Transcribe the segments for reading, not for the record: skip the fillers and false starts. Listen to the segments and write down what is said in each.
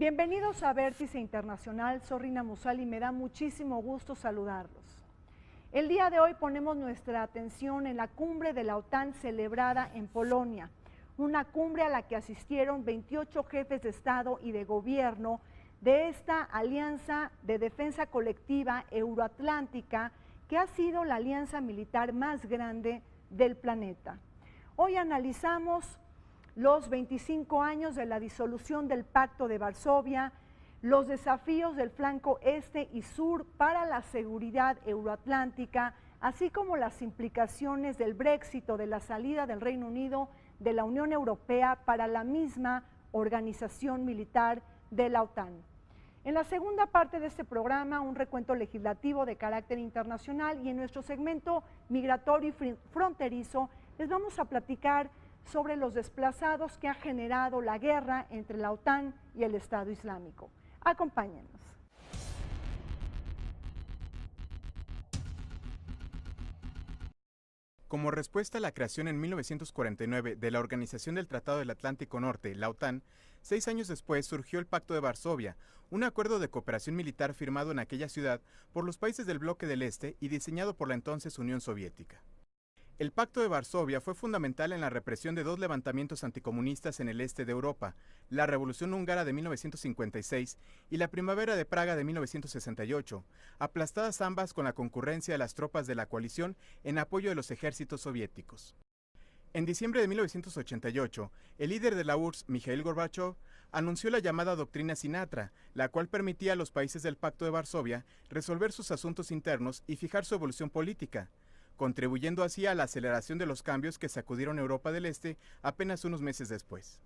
Bienvenidos a Vértice Internacional, soy Rina Musal y me da muchísimo gusto saludarlos. El día de hoy ponemos nuestra atención en la cumbre de la OTAN celebrada en Polonia, una cumbre a la que asistieron 28 jefes de Estado y de Gobierno de esta alianza de defensa colectiva euroatlántica que ha sido la alianza militar más grande del planeta. Hoy analizamos los 25 años de la disolución del Pacto de Varsovia, los desafíos del flanco este y sur para la seguridad euroatlántica, así como las implicaciones del Brexit o de la salida del Reino Unido de la Unión Europea para la misma organización militar de la OTAN. En la segunda parte de este programa, un recuento legislativo de carácter internacional, y en nuestro segmento migratorio y fronterizo les vamos a platicar sobre los desplazados que ha generado la guerra entre la OTAN y el Estado Islámico. Acompáñenos. Como respuesta a la creación en 1949 de la Organización del Tratado del Atlántico Norte, la OTAN, 6 años después surgió el Pacto de Varsovia, un acuerdo de cooperación militar firmado en aquella ciudad por los países del bloque del Este y diseñado por la entonces Unión Soviética. El Pacto de Varsovia fue fundamental en la represión de dos levantamientos anticomunistas en el este de Europa, la Revolución Húngara de 1956 y la Primavera de Praga de 1968, aplastadas ambas con la concurrencia de las tropas de la coalición en apoyo de los ejércitos soviéticos. En diciembre de 1988, el líder de la URSS, Mikhail Gorbachev, anunció la llamada Doctrina Sinatra, la cual permitía a los países del Pacto de Varsovia resolver sus asuntos internos y fijar su evolución política, contribuyendo así a la aceleración de los cambios que sacudieron Europa del Este apenas unos meses después.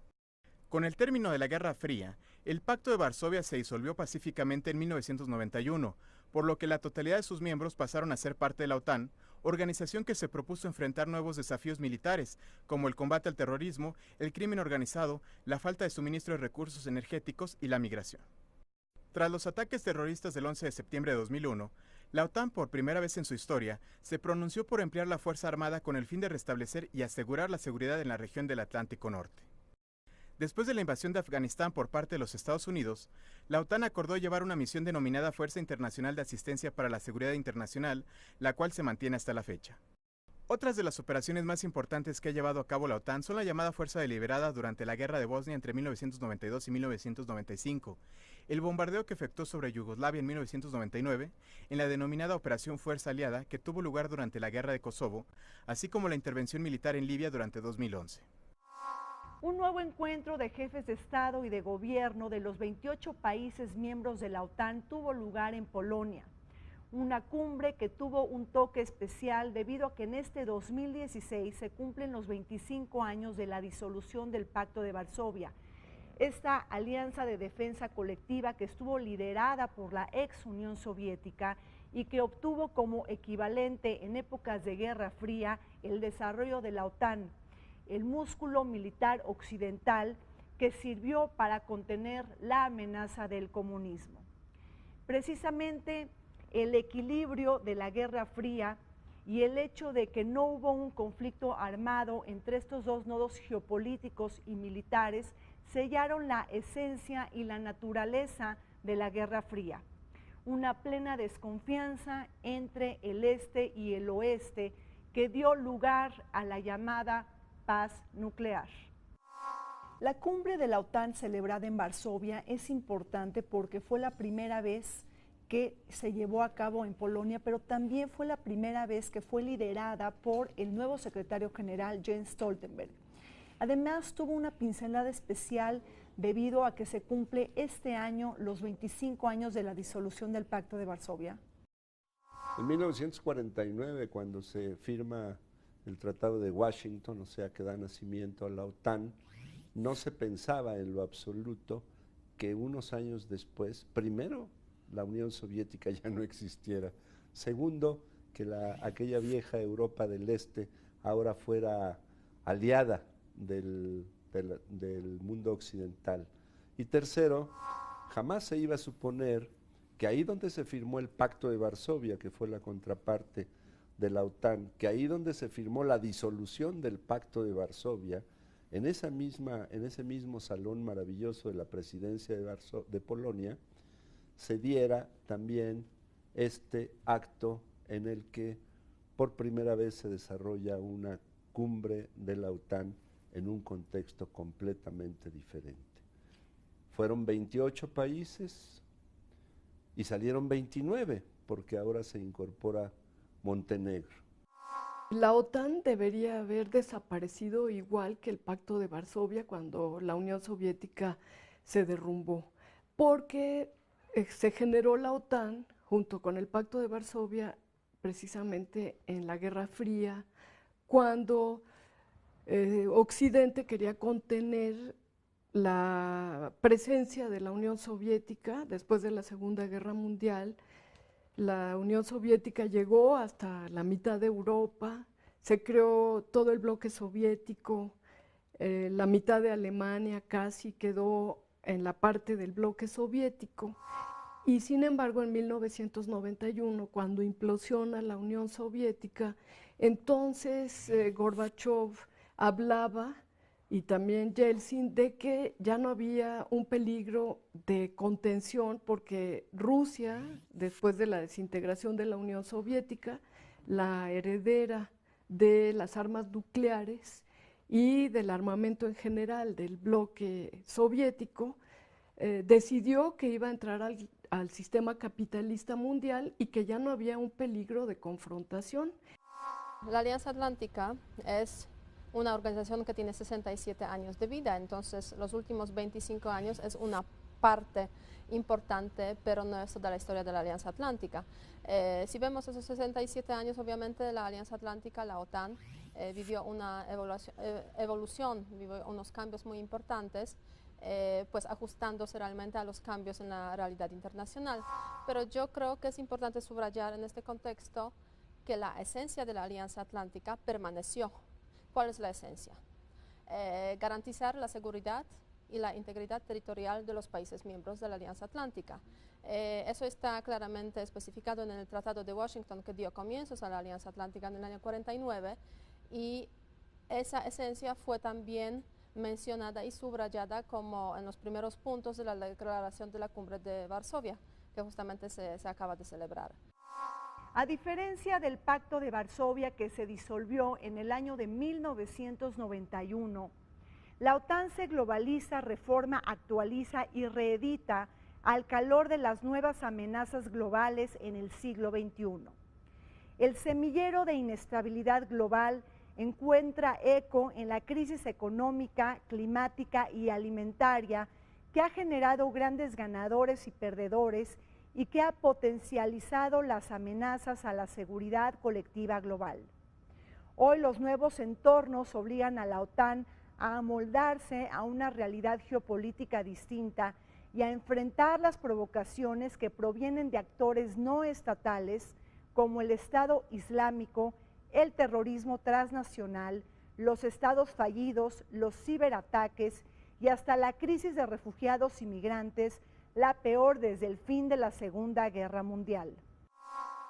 Con el término de la Guerra Fría, el Pacto de Varsovia se disolvió pacíficamente en 1991, por lo que la totalidad de sus miembros pasaron a ser parte de la OTAN, organización que se propuso enfrentar nuevos desafíos militares, como el combate al terrorismo, el crimen organizado, la falta de suministro de recursos energéticos y la migración. Tras los ataques terroristas del 11 de septiembre de 2001, la OTAN, por primera vez en su historia, se pronunció por emplear la Fuerza Armada con el fin de restablecer y asegurar la seguridad en la región del Atlántico Norte. Después de la invasión de Afganistán por parte de los Estados Unidos, la OTAN acordó llevar una misión denominada Fuerza Internacional de Asistencia para la Seguridad Internacional, la cual se mantiene hasta la fecha. Otras de las operaciones más importantes que ha llevado a cabo la OTAN son la llamada Fuerza Deliberada durante la Guerra de Bosnia entre 1992 y 1995, el bombardeo que efectuó sobre Yugoslavia en 1999, en la denominada Operación Fuerza Aliada que tuvo lugar durante la Guerra de Kosovo, así como la intervención militar en Libia durante 2011. Un nuevo encuentro de jefes de Estado y de Gobierno de los 28 países miembros de la OTAN tuvo lugar en Polonia. Una cumbre que tuvo un toque especial debido a que en este 2016 se cumplen los 25 años de la disolución del Pacto de Varsovia, esta alianza de defensa colectiva que estuvo liderada por la ex Unión Soviética y que obtuvo como equivalente en épocas de Guerra Fría el desarrollo de la OTAN, el músculo militar occidental que sirvió para contener la amenaza del comunismo. Precisamente el equilibrio de la Guerra Fría y el hecho de que no hubo un conflicto armado entre estos dos nodos geopolíticos y militares sellaron la esencia y la naturaleza de la Guerra Fría. Una plena desconfianza entre el este y el oeste que dio lugar a la llamada paz nuclear. La cumbre de la OTAN celebrada en Varsovia es importante porque fue la primera vez que se llevó a cabo en Polonia, pero también fue la primera vez que fue liderada por el nuevo secretario general Jens Stoltenberg. Además, tuvo una pincelada especial debido a que se cumple este año los 25 años de la disolución del Pacto de Varsovia. En 1949, cuando se firma el Tratado de Washington, o sea, que da nacimiento a la OTAN, no se pensaba en lo absoluto que unos años después, primero, la Unión Soviética ya no existiera. Segundo, que aquella vieja Europa del Este ahora fuera aliada del mundo occidental. Y tercero, jamás se iba a suponer que ahí donde se firmó el Pacto de Varsovia, que fue la contraparte de la OTAN, que ahí donde se firmó la disolución del Pacto de Varsovia, en ese mismo salón maravilloso de la presidencia de Polonia, se diera también este acto en el que por primera vez se desarrolla una cumbre de la OTAN en un contexto completamente diferente. Fueron 28 países y salieron 29, porque ahora se incorpora Montenegro. La OTAN debería haber desaparecido igual que el Pacto de Varsovia cuando la Unión Soviética se derrumbó, porque se generó la OTAN junto con el Pacto de Varsovia precisamente en la Guerra Fría, cuando Occidente quería contener la presencia de la Unión Soviética después de la Segunda Guerra Mundial. La Unión Soviética llegó hasta la mitad de Europa, se creó todo el bloque soviético, la mitad de Alemania casi quedó en la parte del bloque soviético, y sin embargo en 1991, cuando implosiona la Unión Soviética, entonces Gorbachov hablaba, y también Yeltsin, de que ya no había un peligro de contención porque Rusia, después de la desintegración de la Unión Soviética, la heredera de las armas nucleares y del armamento en general del bloque soviético, decidió que iba a entrar al sistema capitalista mundial y que ya no había un peligro de confrontación. La Alianza Atlántica es una organización que tiene 67 años de vida, entonces los últimos 25 años es una parte importante, pero no es toda la historia de la Alianza Atlántica. Si vemos esos 67 años, obviamente la Alianza Atlántica, la OTAN, vivió una evolución, vivió unos cambios muy importantes, pues ajustándose realmente a los cambios en la realidad internacional. Pero yo creo que es importante subrayar en este contexto que la esencia de la Alianza Atlántica permaneció. ¿Cuál es la esencia? Garantizar la seguridad y la integridad territorial de los países miembros de la Alianza Atlántica. Eso está claramente especificado en el Tratado de Washington, que dio comienzos a la Alianza Atlántica en el año 49, y esa esencia fue también mencionada y subrayada como en los primeros puntos de la declaración de la Cumbre de Varsovia, que justamente se acaba de celebrar. A diferencia del Pacto de Varsovia, que se disolvió en el año de 1991, la OTAN se globaliza, reforma, actualiza y reedita al calor de las nuevas amenazas globales en el siglo XXI. El semillero de inestabilidad global encuentra eco en la crisis económica, climática y alimentaria que ha generado grandes ganadores y perdedores y que ha potencializado las amenazas a la seguridad colectiva global. Hoy los nuevos entornos obligan a la OTAN a amoldarse a una realidad geopolítica distinta y a enfrentar las provocaciones que provienen de actores no estatales como el Estado Islámico, el terrorismo transnacional, los estados fallidos, los ciberataques y hasta la crisis de refugiados y migrantes, la peor desde el fin de la Segunda Guerra Mundial.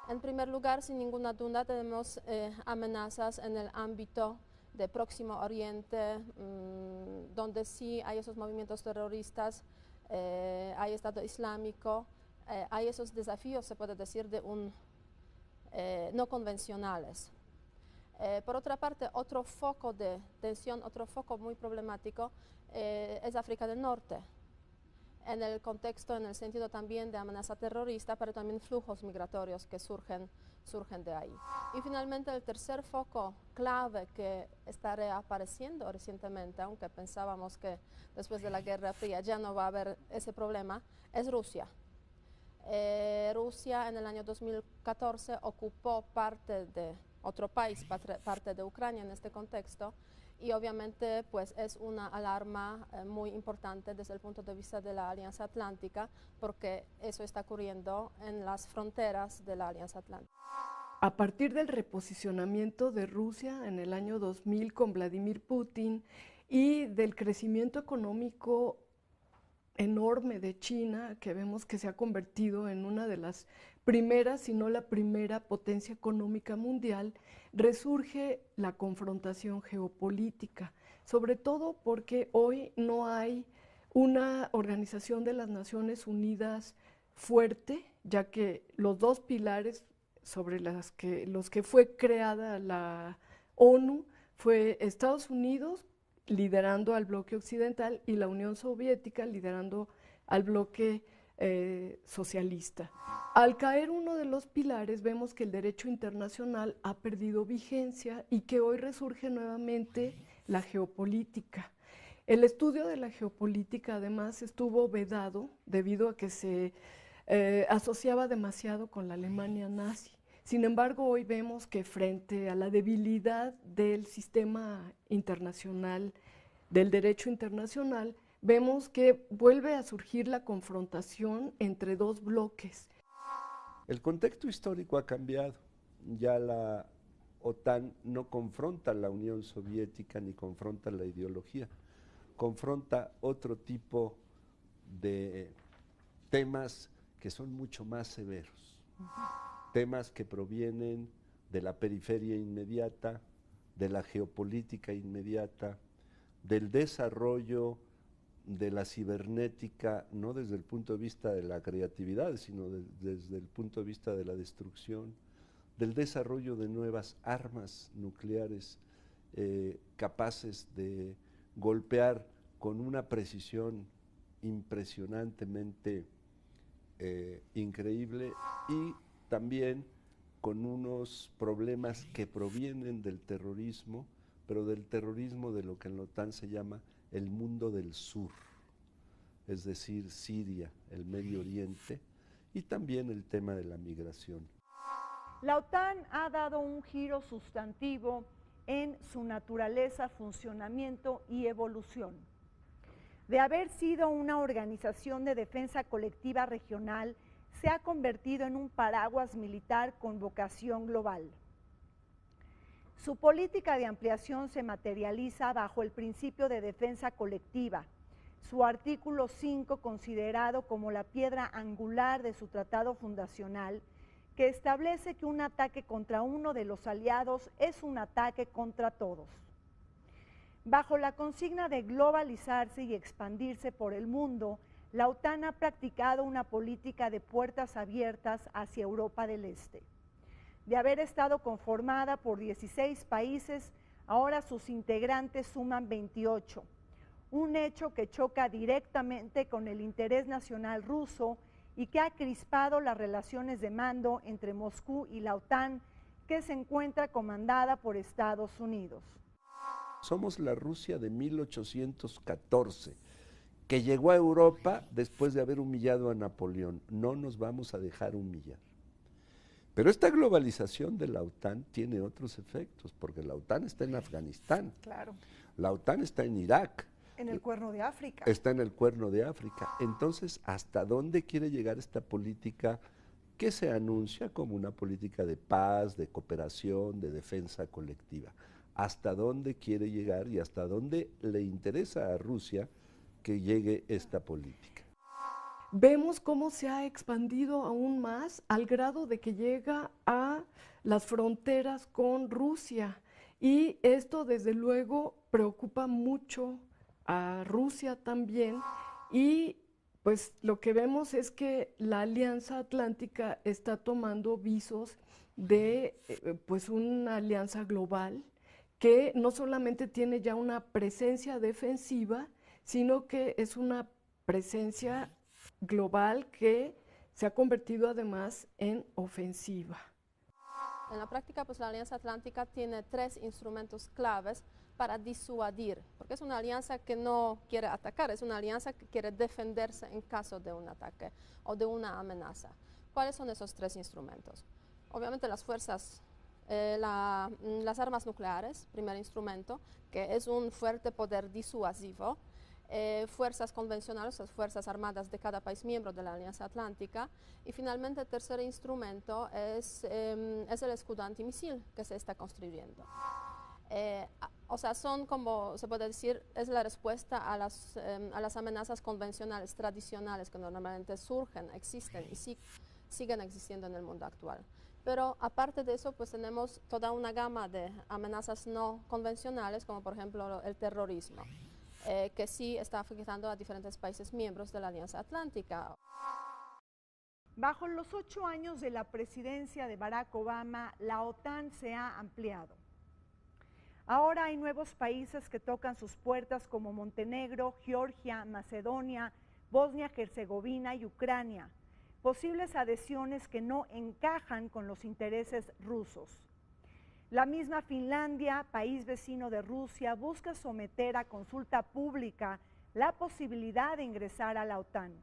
En primer lugar, sin ninguna duda, tenemos amenazas en el ámbito de Próximo Oriente, donde sí hay esos movimientos terroristas, hay Estado Islámico, hay esos desafíos, se puede decir, no convencionales. Por otra parte, otro foco de tensión, otro foco muy problemático es África del Norte, en el contexto, en el sentido también de amenaza terrorista, pero también flujos migratorios que surgen de ahí. Y finalmente el tercer foco clave que está reapareciendo recientemente, aunque pensábamos que después de la Guerra Fría ya no va a haber ese problema, es Rusia. Rusia en el año 2014 ocupó parte de otro país, parte de Ucrania en este contexto, y obviamente pues es una alarma muy importante desde el punto de vista de la Alianza Atlántica, porque eso está ocurriendo en las fronteras de la Alianza Atlántica. A partir del reposicionamiento de Rusia en el año 2000 con Vladimir Putin y del crecimiento económico enorme de China, que vemos que se ha convertido en una de las primeras, si no la primera potencia económica mundial, resurge la confrontación geopolítica. sobre todo porque hoy no hay una organización de las Naciones Unidas fuerte, ya que los dos pilares sobre los que fue creada la ONU fue Estados Unidos liderando al bloque occidental y la Unión Soviética liderando al bloque socialista. Al caer uno de los pilares, vemos que el derecho internacional ha perdido vigencia y que hoy resurge nuevamente la geopolítica. El estudio de la geopolítica, además, estuvo vedado debido a que se asociaba demasiado con la Alemania nazi. Sin embargo, hoy vemos que frente a la debilidad del sistema internacional, del derecho internacional, vemos que vuelve a surgir la confrontación entre dos bloques. El contexto histórico ha cambiado. Ya la OTAN no confronta a la Unión Soviética ni confronta la ideología, confronta otro tipo de temas que son mucho más severos, temas que provienen de la periferia inmediata, de la geopolítica inmediata, del desarrollo de la cibernética, no desde el punto de vista de la creatividad, sino desde el punto de vista de la destrucción, del desarrollo de nuevas armas nucleares capaces de golpear con una precisión impresionantemente increíble, y también con unos problemas que provienen del terrorismo, pero del terrorismo de lo que en la OTAN se llama el mundo del sur, es decir, Siria, el Medio Oriente, y también el tema de la migración. La OTAN ha dado un giro sustantivo en su naturaleza, funcionamiento y evolución. De haber sido una organización de defensa colectiva regional, se ha convertido en un paraguas militar con vocación global. Su política de ampliación se materializa bajo el principio de defensa colectiva, su artículo 5 considerado como la piedra angular de su tratado fundacional, que establece que un ataque contra uno de los aliados es un ataque contra todos. Bajo la consigna de globalizarse y expandirse por el mundo, la OTAN ha practicado una política de puertas abiertas hacia Europa del Este. De haber estado conformada por 16 países, ahora sus integrantes suman 28, un hecho que choca directamente con el interés nacional ruso y que ha crispado las relaciones de mando entre Moscú y la OTAN, que se encuentra comandada por Estados Unidos. Somos la Rusia de 1814, que llegó a Europa después de haber humillado a Napoleón. No nos vamos a dejar humillar. Pero esta globalización de la OTAN tiene otros efectos, porque la OTAN está en Afganistán, Claro. La OTAN está en Irak, En el Cuerno de África. está en el Cuerno de África. Entonces, ¿hasta dónde quiere llegar esta política que se anuncia como una política de paz, de cooperación, de defensa colectiva? ¿Hasta dónde quiere llegar y hasta dónde le interesa a Rusia que llegue esta política? Vemos cómo se ha expandido aún más al grado de que llega a las fronteras con Rusia, y esto desde luego preocupa mucho a Rusia también, y pues lo que vemos es que la Alianza Atlántica está tomando visos de pues una alianza global que no solamente tiene ya una presencia defensiva, sino que es una presencia global que se ha convertido además en ofensiva. En la práctica, pues la Alianza Atlántica tiene 3 instrumentos claves para disuadir, porque es una alianza que no quiere atacar, es una alianza que quiere defenderse en caso de un ataque o de una amenaza. ¿Cuáles son esos 3 instrumentos? Obviamente las fuerzas, las armas nucleares, primer instrumento, que es un fuerte poder disuasivo. Fuerzas convencionales, las fuerzas armadas de cada país miembro de la Alianza Atlántica, y finalmente el tercer instrumento es el escudo antimisil que se está construyendo. O sea, son como se puede decir, es la respuesta a las amenazas convencionales, tradicionales, que normalmente surgen, existen y siguen existiendo en el mundo actual. Pero aparte de eso, pues tenemos toda una gama de amenazas no convencionales, como por ejemplo el terrorismo, que sí está afectando a diferentes países miembros de la Alianza Atlántica. Bajo los 8 años de la presidencia de Barack Obama, la OTAN se ha ampliado. Ahora hay nuevos países que tocan sus puertas como Montenegro, Georgia, Macedonia, Bosnia-Herzegovina y Ucrania. Posibles adhesiones que no encajan con los intereses rusos. La misma Finlandia, país vecino de Rusia, busca someter a consulta pública la posibilidad de ingresar a la OTAN.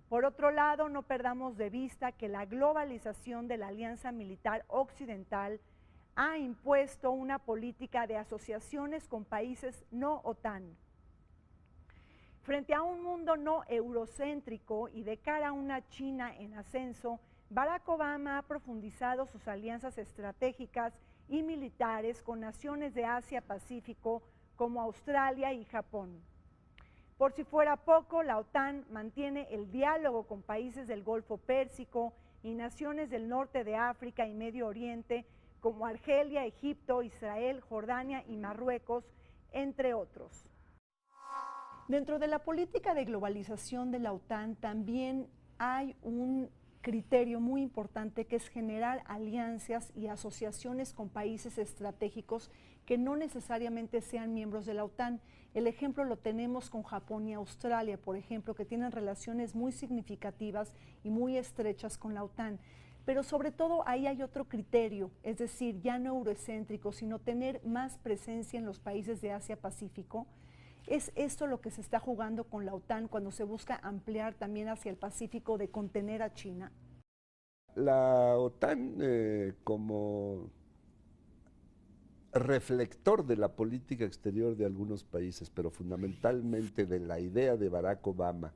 Por otro lado, no perdamos de vista que la globalización de la Alianza Militar Occidental ha impuesto una política de asociaciones con países no OTAN. Frente a un mundo no eurocéntrico y de cara a una China en ascenso, Barack Obama ha profundizado sus alianzas estratégicas y militares con naciones de Asia-Pacífico como Australia y Japón. Por si fuera poco, la OTAN mantiene el diálogo con países del Golfo Pérsico y naciones del norte de África y Medio Oriente como Argelia, Egipto, Israel, Jordania y Marruecos, entre otros. Dentro de la política de globalización de la OTAN también hay un criterio muy importante que es generar alianzas y asociaciones con países estratégicos que no necesariamente sean miembros de la OTAN. El ejemplo lo tenemos con Japón y Australia, por ejemplo, que tienen relaciones muy significativas y muy estrechas con la OTAN. Pero sobre todo ahí hay otro criterio, es decir, ya no eurocéntrico, sino tener más presencia en los países de Asia-Pacífico. ¿Es esto lo que se está jugando con la OTAN cuando se busca ampliar también hacia el Pacífico de contener a China? La OTAN como reflector de la política exterior de algunos países, pero fundamentalmente de la idea de Barack Obama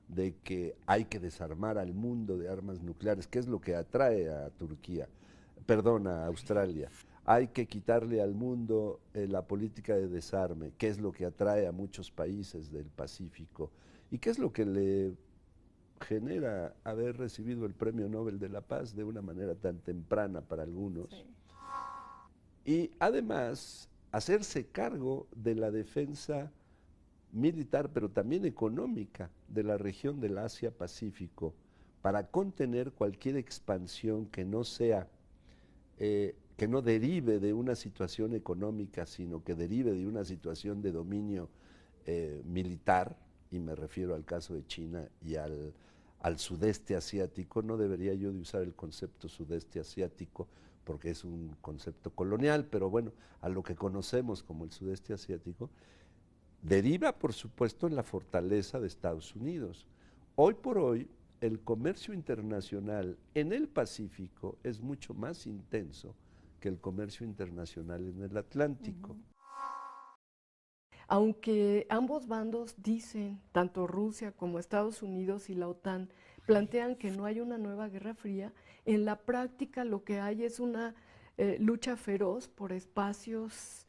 de que hay que desarmar al mundo de armas nucleares, que es lo que atrae a a Australia. Hay que quitarle al mundo la política de desarme, que es lo que atrae a muchos países del Pacífico y que es lo que le genera haber recibido el Premio Nobel de la Paz de una manera tan temprana para algunos. Sí. Y además hacerse cargo de la defensa militar, pero también económica de la región del Asia-Pacífico para contener cualquier expansión que no sea que no derive de una situación económica, sino que derive de una situación de dominio militar, y me refiero al caso de China y al sudeste asiático. No debería yo de usar el concepto sudeste asiático porque es un concepto colonial, pero bueno, a lo que conocemos como el sudeste asiático, deriva por supuesto en la fortaleza de Estados Unidos. Hoy por hoy, el comercio internacional en el Pacífico es mucho más intenso que el comercio internacional en el Atlántico. Aunque ambos bandos dicen, tanto Rusia como Estados Unidos y la OTAN, plantean que no hay una nueva Guerra Fría, en la práctica lo que hay es una lucha feroz por espacios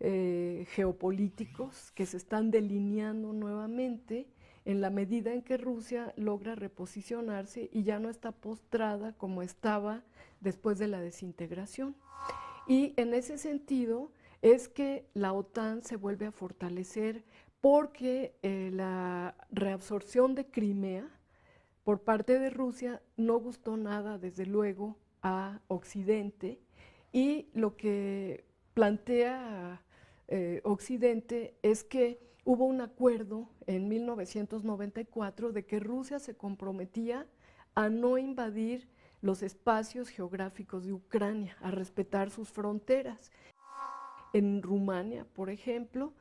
geopolíticos que se están delineando nuevamente en la medida en que Rusia logra reposicionarse y ya no está postrada como estaba después de la desintegración. Y en ese sentido es que la OTAN se vuelve a fortalecer porque la reabsorción de Crimea por parte de Rusia no gustó nada, desde luego, a Occidente, y lo que plantea Occidente es que hubo un acuerdo en 1994 de que Rusia se comprometía a no invadir los espacios geográficos de Ucrania, a respetar sus fronteras. En Rumania, por ejemplo,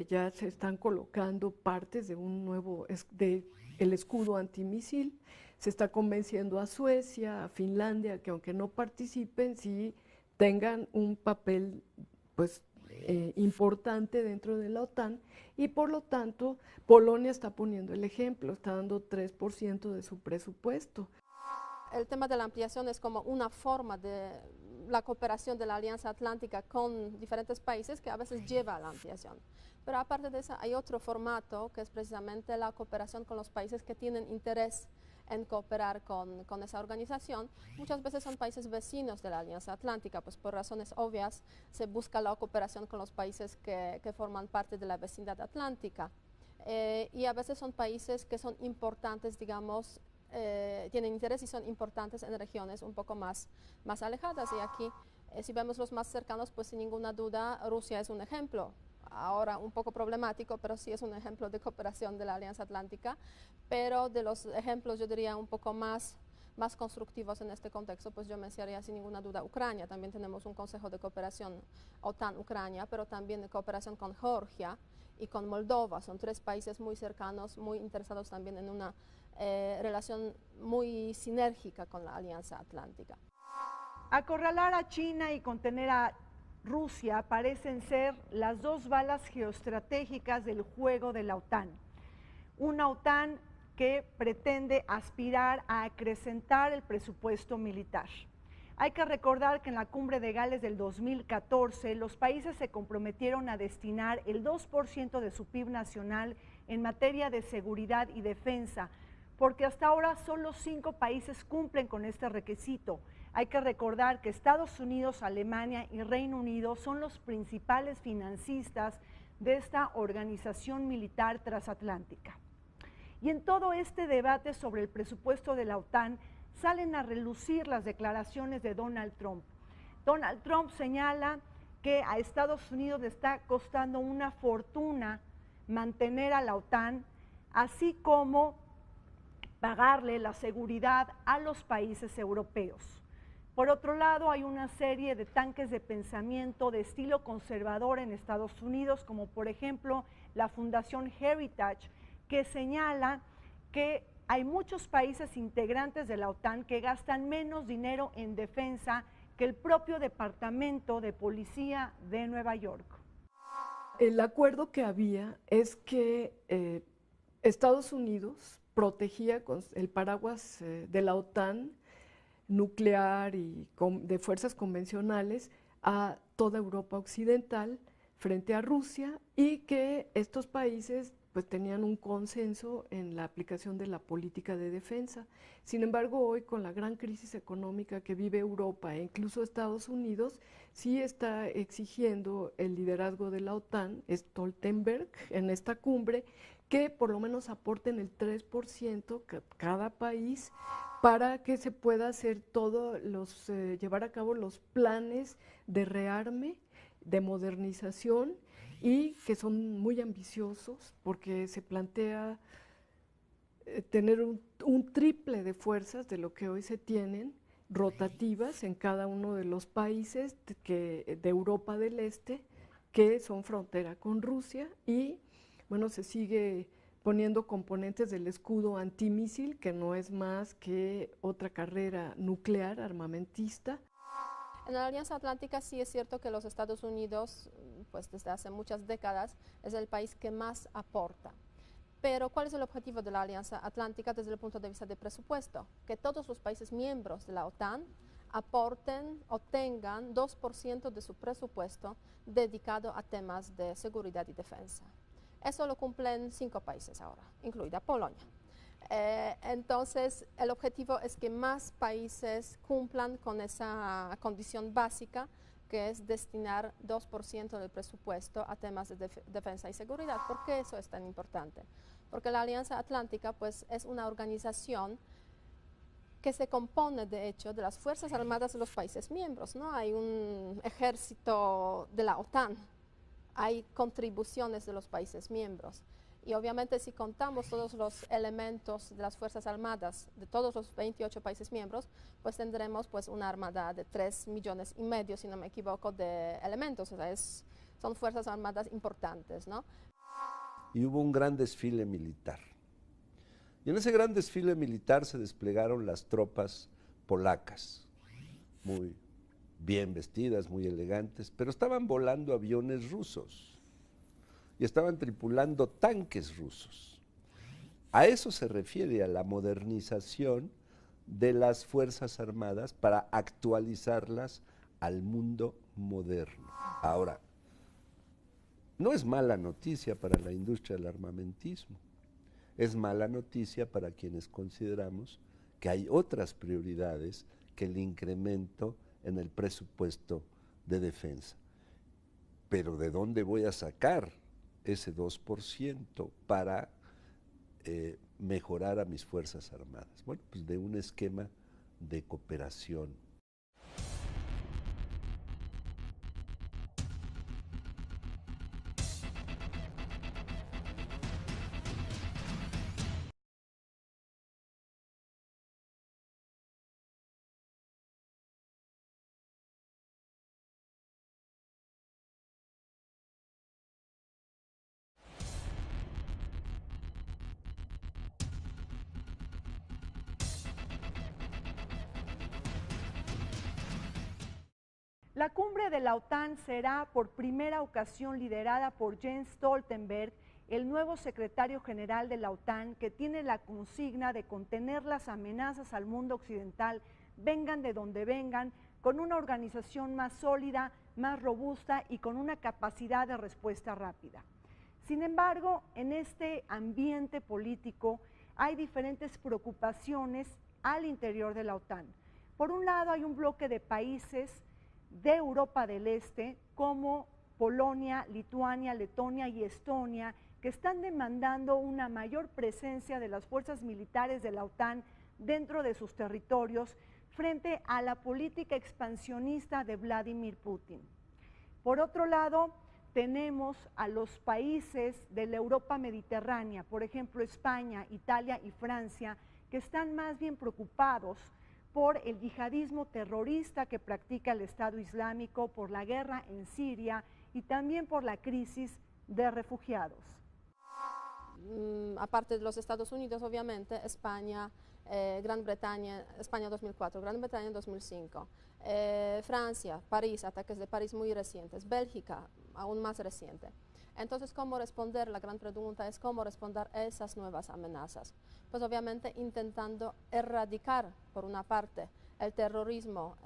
ya se están colocando partes de un nuevo, el escudo antimisil. Se está convenciendo a Suecia, a Finlandia, que aunque no participen, sí tengan un papel pues, importante dentro de la OTAN, y por lo tanto Polonia está poniendo el ejemplo, está dando 3% de su presupuesto. El tema de la ampliación es como una forma de la cooperación de la Alianza Atlántica con diferentes países que a veces lleva a la ampliación. Pero aparte de eso hay otro formato que es precisamente la cooperación con los países que tienen interés en cooperar con esa organización. Muchas veces son países vecinos de la Alianza Atlántica, pues por razones obvias se busca la cooperación con los países que forman parte de la vecindad atlántica. Y a veces son países que son importantes, digamos, tienen interés y son importantes en regiones un poco más alejadas. Y aquí, si vemos los más cercanos, pues sin ninguna duda Rusia es un ejemplo. Ahora un poco problemático, pero sí es un ejemplo de cooperación de la Alianza Atlántica. Pero de los ejemplos, yo diría, un poco más constructivos en este contexto, pues yo mencionaría sin ninguna duda Ucrania. También tenemos un Consejo de Cooperación OTAN-Ucrania, pero también de cooperación con Georgia y con Moldova. Son tres países muy cercanos, muy interesados también en una relación muy sinérgica con la Alianza Atlántica. Acorralar a China y contener a Rusia parecen ser las dos balas geoestratégicas del juego de la OTAN. Una OTAN que pretende aspirar a acrecentar el presupuesto militar. Hay que recordar que en la Cumbre de Gales del 2014 los países se comprometieron a destinar el 2% de su PIB nacional en materia de seguridad y defensa, porque hasta ahora solo 5 países cumplen con este requisito. Hay que recordar que Estados Unidos, Alemania y Reino Unido son los principales financistas de esta organización militar transatlántica. Y en todo este debate sobre el presupuesto de la OTAN salen a relucir las declaraciones de Donald Trump. Donald Trump señala que a Estados Unidos le está costando una fortuna mantener a la OTAN, así como pagarle la seguridad a los países europeos. Por otro lado, hay una serie de tanques de pensamiento de estilo conservador en Estados Unidos, como por ejemplo la Fundación Heritage, que señala que hay muchos países integrantes de la OTAN que gastan menos dinero en defensa que el propio Departamento de Policía de Nueva York. El acuerdo que había es que Estados Unidos protegía con el paraguas de la OTAN nuclear y de fuerzas convencionales a toda Europa occidental frente a Rusia, y que estos países pues tenían un consenso en la aplicación de la política de defensa. Sin embargo, hoy con la gran crisis económica que vive Europa e incluso Estados Unidos, sí está exigiendo el liderazgo de la OTAN, Stoltenberg, en esta cumbre, que por lo menos aporten el 3% cada país para que se pueda hacer llevar a cabo los planes de rearme, de modernización, y que son muy ambiciosos porque se plantea tener un triple de fuerzas de lo que hoy se tienen, rotativas en cada uno de los países de Europa del Este, que son frontera con Rusia, y bueno, se sigue poniendo componentes del escudo antimísil, que no es más que otra carrera nuclear armamentista. En la Alianza Atlántica sí es cierto que los Estados Unidos, pues desde hace muchas décadas, es el país que más aporta. Pero ¿cuál es el objetivo de la Alianza Atlántica desde el punto de vista de presupuesto? Que todos los países miembros de la OTAN aporten o tengan 2% de su presupuesto dedicado a temas de seguridad y defensa. Eso lo cumplen 5 países ahora, incluida Polonia. Entonces, el objetivo es que más países cumplan con esa condición básica, que es destinar 2% del presupuesto a temas de defensa y seguridad. ¿Por qué eso es tan importante? Porque la Alianza Atlántica pues, es una organización que se compone, de hecho, de las Fuerzas Armadas de los países miembros, ¿no? Hay un ejército de la OTAN, hay contribuciones de los países miembros. Y obviamente si contamos todos los elementos de las Fuerzas Armadas de todos los 28 países miembros, pues tendremos pues una armada de 3,5 millones, si no me equivoco, de elementos. O sea, son Fuerzas Armadas importantes, ¿no? Y hubo un gran desfile militar. Y en ese gran desfile militar se desplegaron las tropas polacas, muy bien vestidas, muy elegantes, pero estaban volando aviones rusos y estaban tripulando tanques rusos. A eso se refiere, a la modernización de las Fuerzas Armadas para actualizarlas al mundo moderno. Ahora, no es mala noticia para la industria del armamentismo. es mala noticia para quienes consideramos que hay otras prioridades que el incremento en el presupuesto de defensa. Pero ¿de dónde voy a sacar ese 2% para mejorar a mis Fuerzas Armadas? Bueno, pues de un esquema de cooperación. La cumbre de la OTAN será por primera ocasión liderada por Jens Stoltenberg, el nuevo secretario general de la OTAN, que tiene la consigna de contener las amenazas al mundo occidental, vengan de donde vengan, con una organización más sólida, más robusta y con una capacidad de respuesta rápida. Sin embargo, en este ambiente político hay diferentes preocupaciones al interior de la OTAN. Por un lado, hay un bloque de países de Europa del Este, como Polonia, Lituania, Letonia y Estonia, que están demandando una mayor presencia de las fuerzas militares de la OTAN dentro de sus territorios frente a la política expansionista de Vladimir Putin. Por otro lado, tenemos a los países de la Europa mediterránea, por ejemplo España, Italia y Francia, que están más bien preocupados por el yihadismo terrorista que practica el Estado Islámico, por la guerra en Siria y también por la crisis de refugiados. Aparte de los Estados Unidos, obviamente, España, Gran Bretaña, España 2004, Gran Bretaña 2005, Francia, París, ataques de París muy recientes, Bélgica, aún más reciente. Entonces, ¿cómo responder? La gran pregunta es cómo responder a esas nuevas amenazas. Pues obviamente intentando erradicar, por una parte, el terrorismo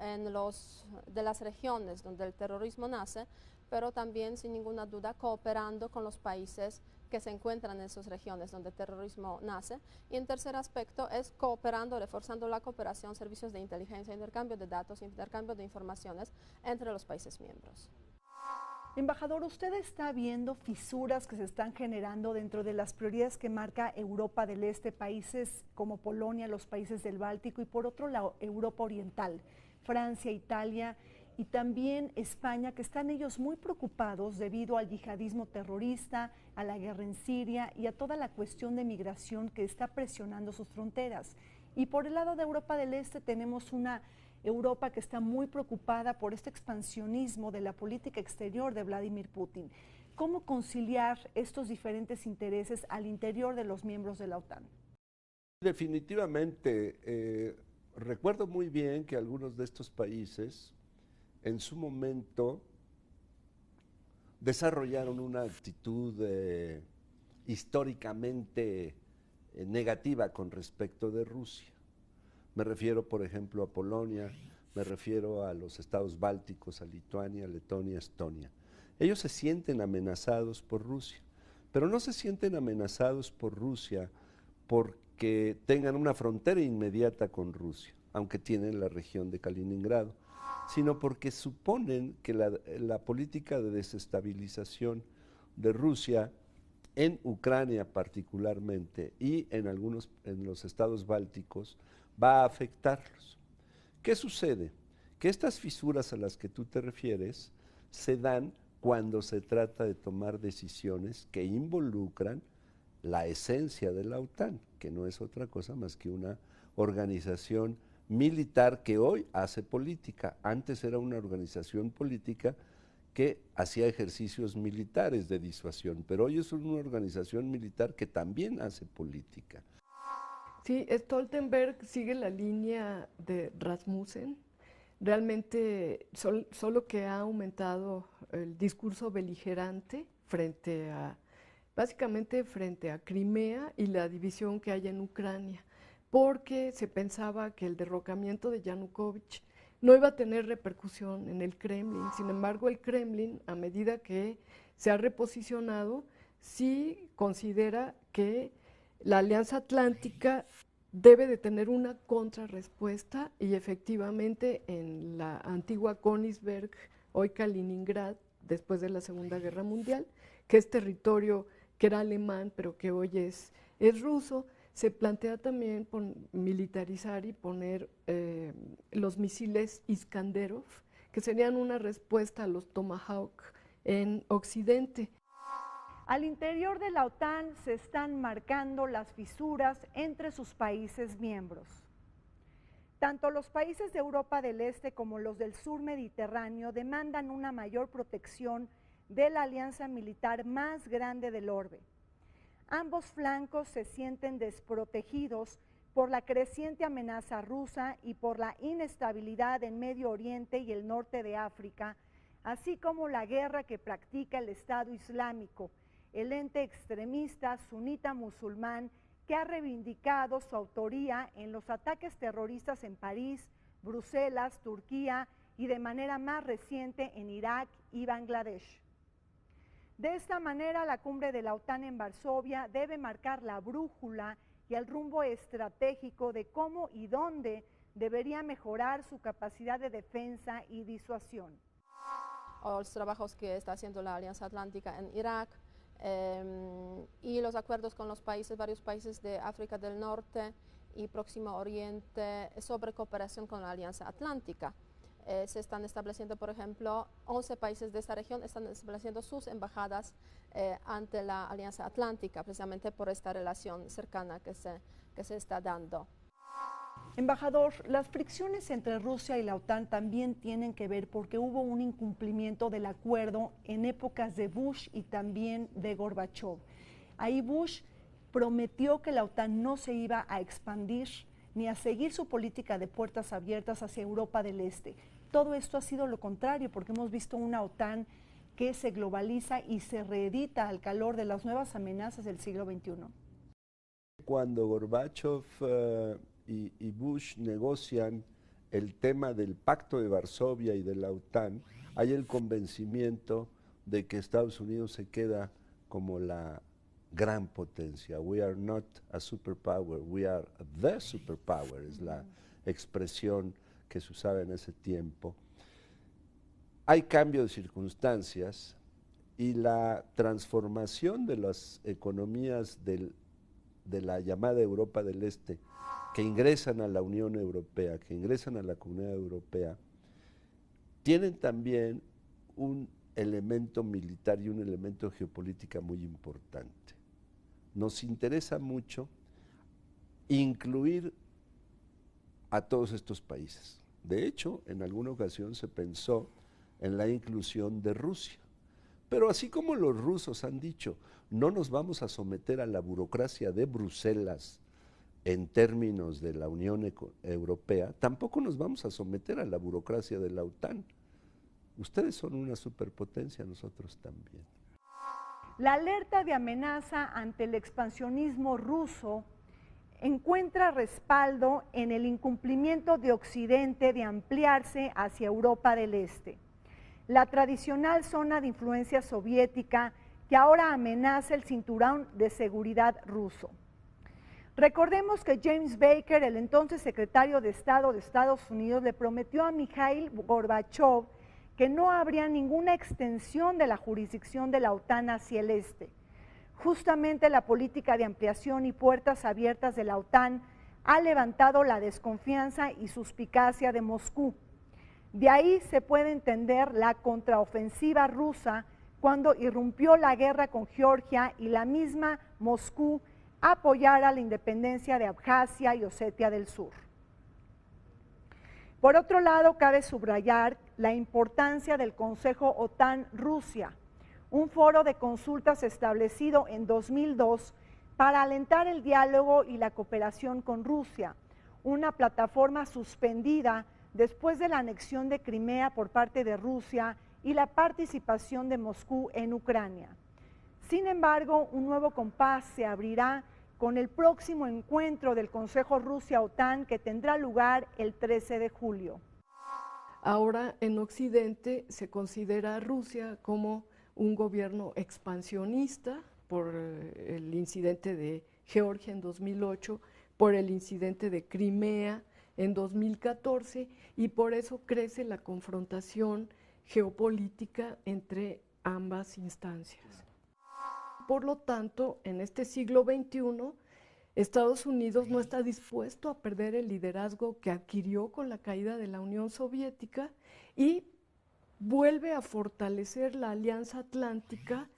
de las regiones donde el terrorismo nace, pero también, sin ninguna duda, cooperando con los países que se encuentran en esas regiones donde el terrorismo nace. Y en tercer aspecto es cooperando, reforzando la cooperación, servicios de inteligencia, intercambio de datos, intercambio de informaciones entre los países miembros. Embajador, ¿usted está viendo fisuras que se están generando dentro de las prioridades que marca Europa del Este, países como Polonia, los países del Báltico y por otro lado Europa Oriental, Francia, Italia y también España, que están ellos muy preocupados debido al yihadismo terrorista, a la guerra en Siria y a toda la cuestión de migración que está presionando sus fronteras? Y por el lado de Europa del Este tenemos una Europa que está muy preocupada por este expansionismo de la política exterior de Vladimir Putin. ¿Cómo conciliar estos diferentes intereses al interior de los miembros de la OTAN? Definitivamente, recuerdo muy bien que algunos de estos países en su momento desarrollaron una actitud históricamente negativa con respecto de Rusia. Me refiero, por ejemplo, a Polonia, me refiero a los estados bálticos, a Lituania, Letonia, Estonia. Ellos se sienten amenazados por Rusia, pero no se sienten amenazados por Rusia porque tengan una frontera inmediata con Rusia, aunque tienen la región de Kaliningrado, sino porque suponen que la política de desestabilización de Rusia en Ucrania particularmente y en los estados bálticos va a afectarlos. ¿Qué sucede? Que estas fisuras a las que tú te refieres se dan cuando se trata de tomar decisiones que involucran la esencia de la OTAN, que no es otra cosa más que una organización militar que hoy hace política. Antes era una organización política que hacía ejercicios militares de disuasión, pero hoy es una organización militar que también hace política. Sí, Stoltenberg sigue la línea de Rasmussen, realmente solo que ha aumentado el discurso beligerante básicamente frente a Crimea y la división que hay en Ucrania, porque se pensaba que el derrocamiento de Yanukovych no iba a tener repercusión en el Kremlin. Sin embargo, el Kremlin, a medida que se ha reposicionado, sí considera que La Alianza Atlántica debe de tener una contrarrespuesta y efectivamente en la antigua Königsberg, hoy Kaliningrad, después de la Segunda Guerra Mundial, que es territorio que era alemán pero que hoy es ruso, se plantea también militarizar y poner los misiles Iskanderov, que serían una respuesta a los Tomahawk en Occidente. Al interior de la OTAN se están marcando las fisuras entre sus países miembros. Tanto los países de Europa del Este como los del sur mediterráneo demandan una mayor protección de la alianza militar más grande del orbe. Ambos flancos se sienten desprotegidos por la creciente amenaza rusa y por la inestabilidad en Medio Oriente y el norte de África, así como la guerra que practica el Estado Islámico, el ente extremista sunita musulmán que ha reivindicado su autoría en los ataques terroristas en París, Bruselas, Turquía y de manera más reciente en Irak y Bangladesh. De esta manera, la cumbre de la OTAN en Varsovia debe marcar la brújula y el rumbo estratégico de cómo y dónde debería mejorar su capacidad de defensa y disuasión. Los trabajos que está haciendo la Alianza Atlántica en Irak, y los acuerdos con los países, varios países de África del Norte y Próximo Oriente sobre cooperación con la Alianza Atlántica. Se están estableciendo, por ejemplo, 11 países de esta región están estableciendo sus embajadas ante la Alianza Atlántica, precisamente por esta relación cercana que se está dando. Embajador, las fricciones entre Rusia y la OTAN también tienen que ver porque hubo un incumplimiento del acuerdo en épocas de Bush y también de Gorbachov. Ahí Bush prometió que la OTAN no se iba a expandir ni a seguir su política de puertas abiertas hacia Europa del Este. Todo esto ha sido lo contrario porque hemos visto una OTAN que se globaliza y se reedita al calor de las nuevas amenazas del siglo XXI. Cuando Gorbachov y Bush negocian el tema del Pacto de Varsovia y de la OTAN, hay el convencimiento de que Estados Unidos se queda como la gran potencia. We are not a superpower, we are the superpower, es la expresión que se usaba en ese tiempo. Hay cambio de circunstancias y la transformación de las economías de la llamada Europa del Este, que ingresan a la Unión Europea, que ingresan a la Comunidad Europea, tienen también un elemento militar y un elemento geopolítica muy importante. Nos interesa mucho incluir a todos estos países. De hecho, en alguna ocasión se pensó en la inclusión de Rusia. Pero así como los rusos han dicho, no nos vamos a someter a la burocracia de Bruselas en términos de la Unión Europea, tampoco nos vamos a someter a la burocracia de la OTAN. Ustedes son una superpotencia, nosotros también. La alerta de amenaza ante el expansionismo ruso encuentra respaldo en el incumplimiento de Occidente de ampliarse hacia Europa del Este, la tradicional zona de influencia soviética que ahora amenaza el cinturón de seguridad ruso. Recordemos que James Baker, el entonces secretario de Estado de Estados Unidos, le prometió a Mikhail Gorbachev que no habría ninguna extensión de la jurisdicción de la OTAN hacia el este. Justamente la política de ampliación y puertas abiertas de la OTAN ha levantado la desconfianza y suspicacia de Moscú. De ahí se puede entender la contraofensiva rusa cuando irrumpió la guerra con Georgia y la misma Moscú apoyara la independencia de Abjasia y Osetia del Sur. Por otro lado, cabe subrayar la importancia del Consejo OTAN-Rusia, un foro de consultas establecido en 2002 para alentar el diálogo y la cooperación con Rusia, una plataforma suspendida después de la anexión de Crimea por parte de Rusia y la participación de Moscú en Ucrania. Sin embargo, un nuevo compás se abrirá con el próximo encuentro del Consejo Rusia-OTAN que tendrá lugar el 13 de julio. Ahora en Occidente se considera a Rusia como un gobierno expansionista por el incidente de Georgia en 2008, por el incidente de Crimea en 2014, y por eso crece la confrontación geopolítica entre ambas instancias. Por lo tanto, en este siglo XXI, Estados Unidos no está dispuesto a perder el liderazgo que adquirió con la caída de la Unión Soviética y vuelve a fortalecer la Alianza Atlántica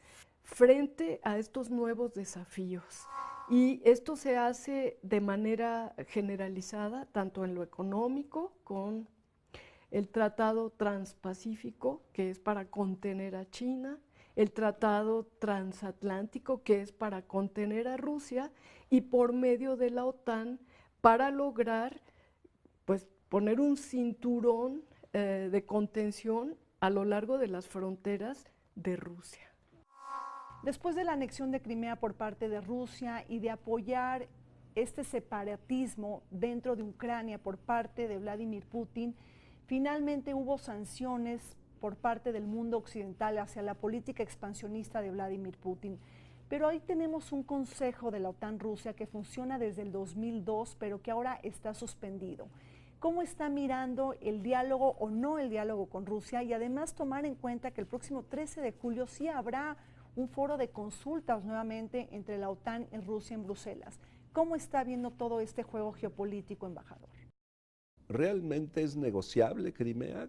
frente a estos nuevos desafíos. Y esto se hace de manera generalizada, tanto en lo económico, con el Tratado Transpacífico, que es para contener a China, el Tratado Transatlántico, que es para contener a Rusia, y por medio de la OTAN para lograr pues, poner un cinturón de contención a lo largo de las fronteras de Rusia. Después de la anexión de Crimea por parte de Rusia y de apoyar este separatismo dentro de Ucrania por parte de Vladimir Putin, finalmente hubo sanciones por parte del mundo occidental hacia la política expansionista de Vladimir Putin. Pero ahí tenemos un consejo de la OTAN-Rusia que funciona desde el 2002, pero que ahora está suspendido. ¿Cómo está mirando el diálogo o no el diálogo con Rusia? Y además tomar en cuenta que el próximo 13 de julio sí habrá un foro de consultas nuevamente entre la OTAN y Rusia en Bruselas. ¿Cómo está viendo todo este juego geopolítico, embajador? ¿Realmente es negociable Crimea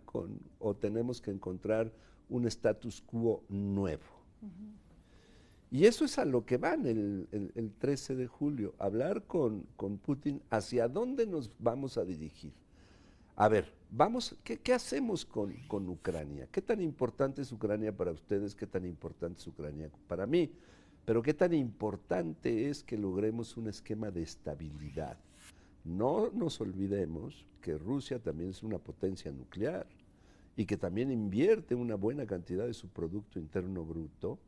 o tenemos que encontrar un status quo nuevo? Y eso es a lo que van el 13 de julio, hablar con Putin hacia dónde nos vamos a dirigir. A ver, ¿qué hacemos con Ucrania? ¿Qué tan importante es Ucrania para ustedes? ¿Qué tan importante es Ucrania para mí? Pero ¿qué tan importante es que logremos un esquema de estabilidad? No nos olvidemos que Rusia también es una potencia nuclear y que también invierte una buena cantidad de su Producto Interno Bruto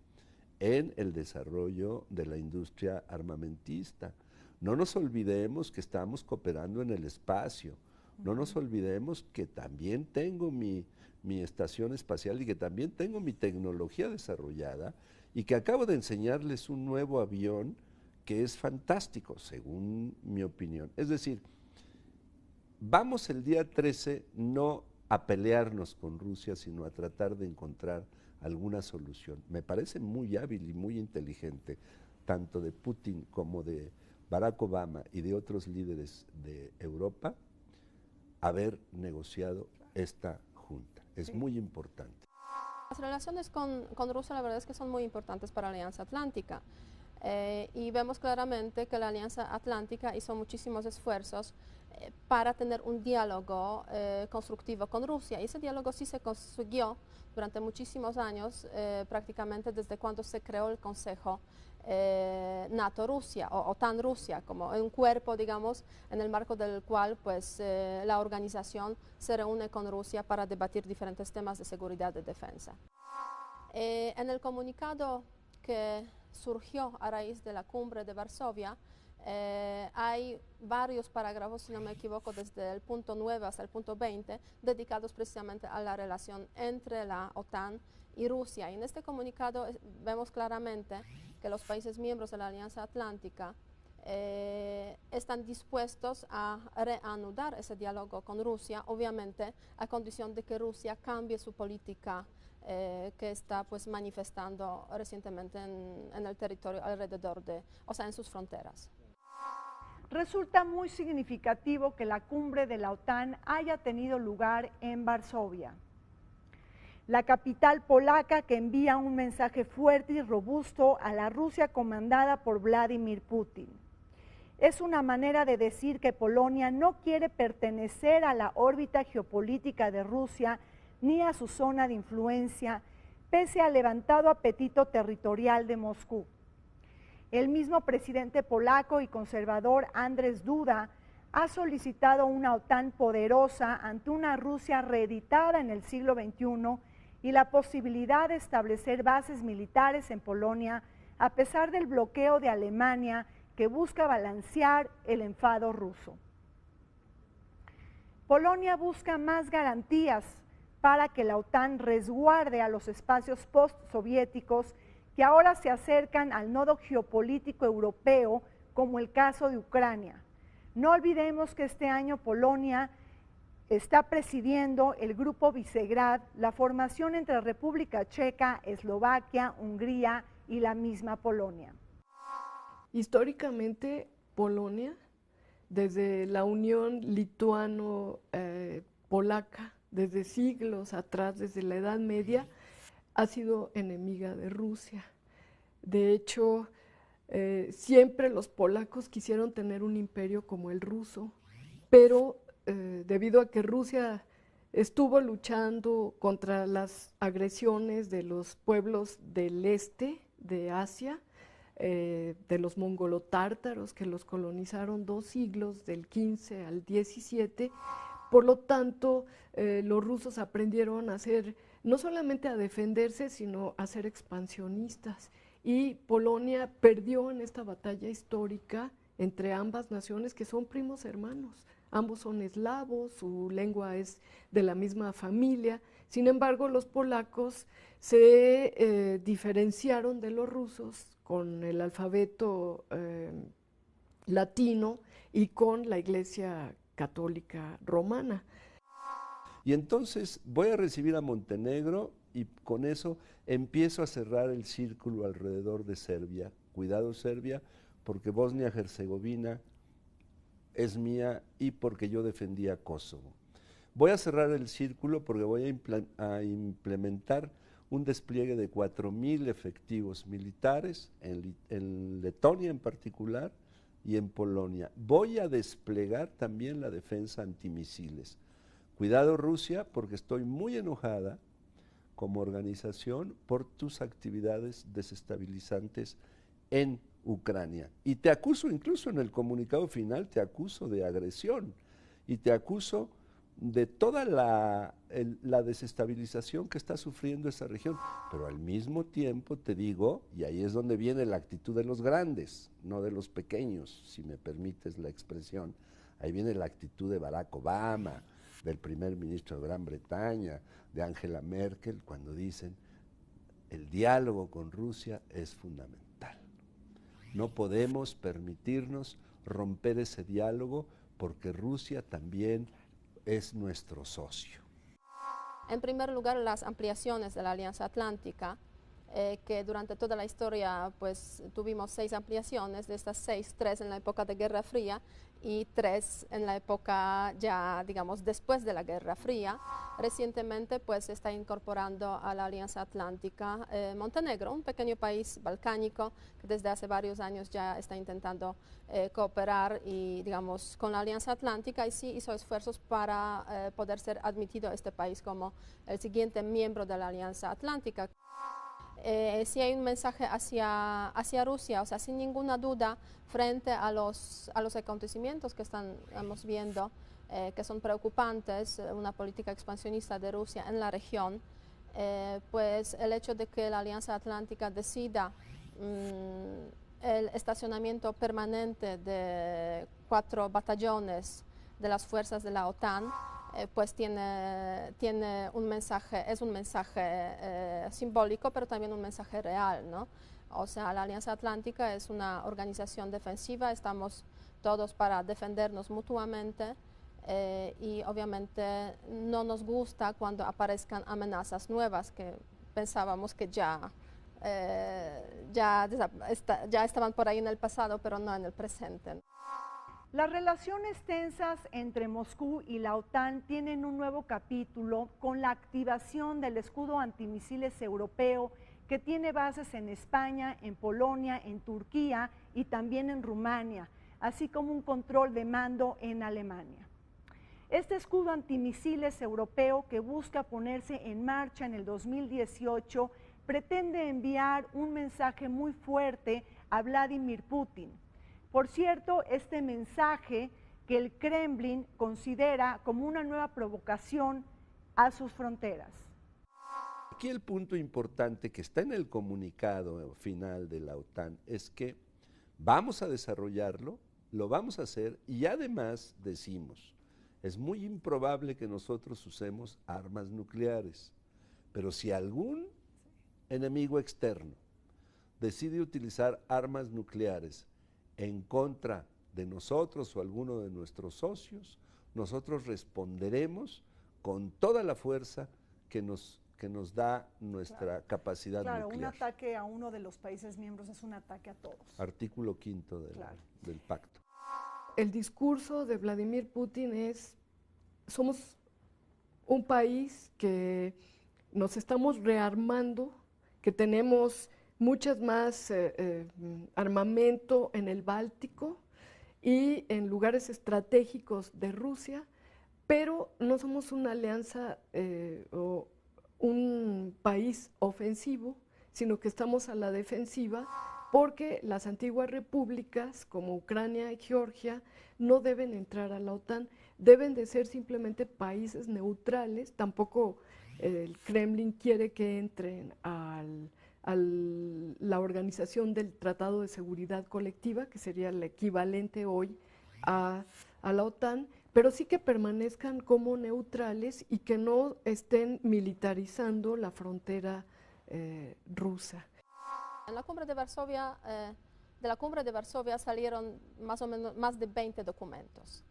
en el desarrollo de la industria armamentista. No nos olvidemos que estamos cooperando en el espacio. No nos olvidemos que también tengo mi estación espacial y que también tengo mi tecnología desarrollada y que acabo de enseñarles un nuevo avión que es fantástico, según mi opinión. Es decir, vamos el día 13 no a pelearnos con Rusia, sino a tratar de encontrar alguna solución. Me parece muy hábil y muy inteligente, tanto de Putin como de Barack Obama y de otros líderes de Europa, haber negociado esta junta. Es muy importante. Las relaciones con Rusia la verdad es que son muy importantes para la Alianza Atlántica. Y vemos claramente que la Alianza Atlántica hizo muchísimos esfuerzos para tener un diálogo constructivo con Rusia. Y ese diálogo sí se consiguió durante muchísimos años, prácticamente desde cuando se creó el Consejo NATO-Rusia o OTAN-Rusia, como un cuerpo, digamos, en el marco del cual pues, la organización se reúne con Rusia para debatir diferentes temas de seguridad y defensa. En el comunicado que surgió a raíz de la cumbre de Varsovia, hay varios parágrafos, si no me equivoco, desde el punto 9 hasta el punto 20, dedicados precisamente a la relación entre la OTAN y Rusia. Y en este comunicado vemos claramente que los países miembros de la Alianza Atlántica están dispuestos a reanudar ese diálogo con Rusia, obviamente a condición de que Rusia cambie su política que está pues manifestando recientemente en el territorio alrededor o sea, en sus fronteras. Resulta muy significativo que la cumbre de la OTAN haya tenido lugar en Varsovia, la capital polaca que envía un mensaje fuerte y robusto a la Rusia comandada por Vladimir Putin. Es una manera de decir que Polonia no quiere pertenecer a la órbita geopolítica de Rusia ni a su zona de influencia, pese al levantado apetito territorial de Moscú. El mismo presidente polaco y conservador Andrzej Duda ha solicitado una OTAN poderosa ante una Rusia reeditada en el siglo XXI y la posibilidad de establecer bases militares en Polonia a pesar del bloqueo de Alemania que busca balancear el enfado ruso. Polonia busca más garantías para que la OTAN resguarde a los espacios postsoviéticos que ahora se acercan al nodo geopolítico europeo como el caso de Ucrania. No olvidemos que este año Polonia está presidiendo el Grupo Visegrad, la formación entre República Checa, Eslovaquia, Hungría y la misma Polonia. Históricamente, Polonia, desde la unión lituano-polaca, desde siglos atrás, desde la Edad Media, ha sido enemiga de Rusia. De hecho, siempre los polacos quisieron tener un imperio como el ruso, pero debido a que Rusia estuvo luchando contra las agresiones de los pueblos del este de Asia, de los mongolotártaros que los colonizaron 2 siglos, del 15 al 17, por lo tanto los rusos aprendieron a hacer, no solamente a defenderse, sino a ser expansionistas. Y Polonia perdió en esta batalla histórica entre ambas naciones que son primos hermanos. Ambos son eslavos, su lengua es de la misma familia. Sin embargo, los polacos se diferenciaron de los rusos con el alfabeto latino y con la Iglesia Católica Romana. Y entonces voy a recibir a Montenegro y con eso empiezo a cerrar el círculo alrededor de Serbia. Cuidado Serbia, porque Bosnia-Herzegovina es mía y porque yo defendía Kosovo. Voy a cerrar el círculo porque voy a implementar un despliegue de 4.000 efectivos militares en Letonia en particular y en Polonia. Voy a desplegar también la defensa antimisiles. Cuidado Rusia, porque estoy muy enojada como organización por tus actividades desestabilizantes en Ucrania. Y te acuso, incluso en el comunicado final, te acuso de agresión y te acuso de toda la desestabilización que está sufriendo esa región. Pero al mismo tiempo te digo, y ahí es donde viene la actitud de los grandes, no de los pequeños, si me permites la expresión, ahí viene la actitud de Barack Obama, del primer ministro de Gran Bretaña, de Angela Merkel, cuando dicen el diálogo con Rusia es fundamental. No podemos permitirnos romper ese diálogo porque Rusia también es nuestro socio. En primer lugar, las ampliaciones de la Alianza Atlántica, que durante toda la historia pues tuvimos 6 ampliaciones, de estas 6, 3 en la época de Guerra Fría y 3 en la época ya, digamos, después de la Guerra Fría. Recientemente pues se está incorporando a la Alianza Atlántica Montenegro, un pequeño país balcánico que desde hace varios años ya está intentando cooperar y, digamos, con la Alianza Atlántica, y sí hizo esfuerzos para poder ser admitido este país como el siguiente miembro de la Alianza Atlántica. Sí hay un mensaje hacia Rusia, o sea, sin ninguna duda, frente a los acontecimientos que estamos viendo, que son preocupantes, una política expansionista de Rusia en la región, pues el hecho de que la Alianza Atlántica decida el estacionamiento permanente de 4 batallones de las fuerzas de la OTAN, pues tiene un mensaje, es un mensaje simbólico, pero también un mensaje real, ¿no? O sea, la Alianza Atlántica es una organización defensiva, estamos todos para defendernos mutuamente y obviamente no nos gusta cuando aparezcan amenazas nuevas que pensábamos que ya estaban por ahí en el pasado, pero no en el presente. Las relaciones tensas entre Moscú y la OTAN tienen un nuevo capítulo con la activación del escudo antimisiles europeo que tiene bases en España, en Polonia, en Turquía y también en Rumania, así como un control de mando en Alemania. Este escudo antimisiles europeo, que busca ponerse en marcha en el 2018, pretende enviar un mensaje muy fuerte a Vladimir Putin. Por cierto, este mensaje que el Kremlin considera como una nueva provocación a sus fronteras. Aquí el punto importante que está en el comunicado final de la OTAN es que vamos a desarrollarlo, lo vamos a hacer y además decimos, es muy improbable que nosotros usemos armas nucleares, pero si algún enemigo externo decide utilizar armas nucleares en contra de nosotros o alguno de nuestros socios, nosotros responderemos con toda la fuerza que nos da nuestra capacidad Claro, nuclear. un ataque a uno de los países miembros es un ataque a todos. Artículo 5 del pacto. El discurso de Vladimir Putin es, somos un país que nos estamos rearmando, que tenemos muchas más armamento en el Báltico y en lugares estratégicos de Rusia, pero no somos una alianza o un país ofensivo, sino que estamos a la defensiva porque las antiguas repúblicas como Ucrania y Georgia no deben entrar a la OTAN, deben de ser simplemente países neutrales. Tampoco el Kremlin quiere que entren a la organización del Tratado de Seguridad Colectiva, que sería el equivalente hoy a la OTAN, pero sí que permanezcan como neutrales y que no estén militarizando la frontera rusa. En la cumbre de Varsovia, de la cumbre de Varsovia salieron más o menos más de 20 documentos.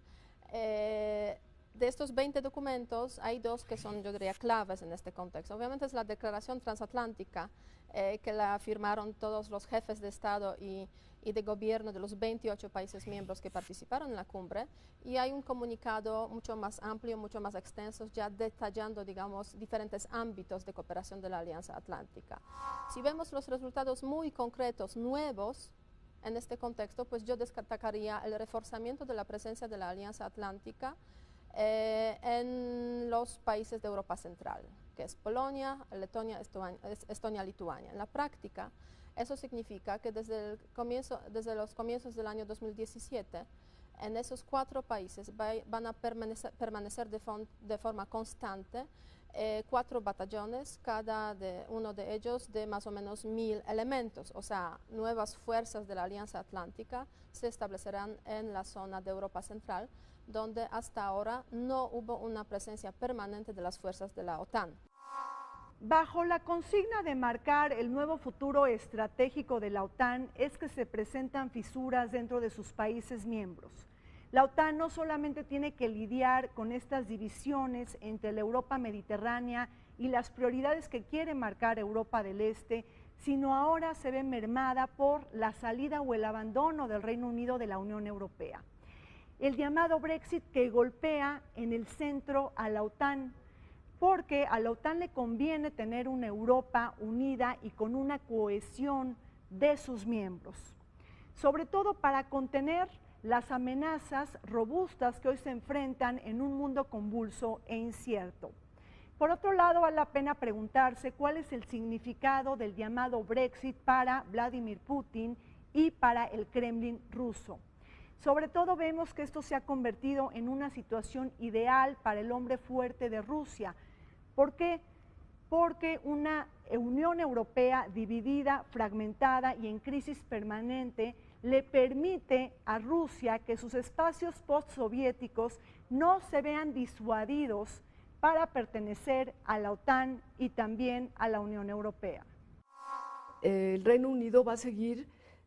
De estos 20 documentos hay dos que son, yo diría, claves en este contexto. Obviamente es la Declaración Transatlántica, que la firmaron todos los jefes de Estado y de gobierno de los 28 países miembros que participaron en la cumbre, y hay un comunicado mucho más amplio, mucho más extenso, ya detallando, digamos, diferentes ámbitos de cooperación de la Alianza Atlántica. Si vemos los resultados muy concretos, nuevos, en este contexto, pues yo destacaría el reforzamiento de la presencia de la Alianza Atlántica en los países de Europa Central, que es Polonia, Letonia, Estonia, Lituania. En la práctica, eso significa que desde los comienzos del año 2017, en esos 4 países van a permanecer de forma constante 4 batallones, cada uno de ellos de más o menos 1000 elementos, o sea, nuevas fuerzas de la Alianza Atlántica se establecerán en la zona de Europa Central, donde hasta ahora no hubo una presencia permanente de las fuerzas de la OTAN. Bajo la consigna de marcar el nuevo futuro estratégico de la OTAN es que se presentan fisuras dentro de sus países miembros. La OTAN no solamente tiene que lidiar con estas divisiones entre la Europa mediterránea y las prioridades que quiere marcar Europa del Este, sino ahora se ve mermada por la salida o el abandono del Reino Unido de la Unión Europea. El llamado Brexit que golpea en el centro a la OTAN, porque a la OTAN le conviene tener una Europa unida y con una cohesión de sus miembros, sobre todo para contener las amenazas robustas que hoy se enfrentan en un mundo convulso e incierto. Por otro lado, vale la pena preguntarse cuál es el significado del llamado Brexit para Vladimir Putin y para el Kremlin ruso. Sobre todo vemos que esto se ha convertido en una situación ideal para el hombre fuerte de Rusia. ¿Por qué? Porque una Unión Europea dividida, fragmentada y en crisis permanente le permite a Rusia que sus espacios postsoviéticos no se vean disuadidos para pertenecer a la OTAN y también a la Unión Europea. El Reino Unido va a seguir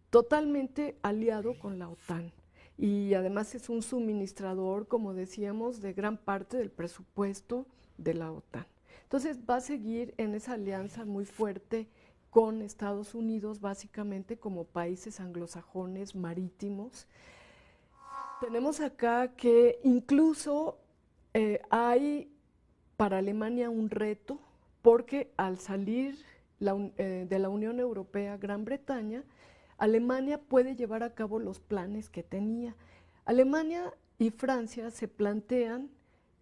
totalmente aliado con la OTAN y además es un suministrador, como decíamos, de gran parte del presupuesto de la OTAN. Entonces va a seguir en esa alianza muy fuerte con Estados Unidos, básicamente como países anglosajones marítimos. Tenemos acá que incluso hay para Alemania un reto, porque al salir de la Unión Europea, Gran Bretaña, Alemania puede llevar a cabo los planes que tenía. Alemania y Francia se plantean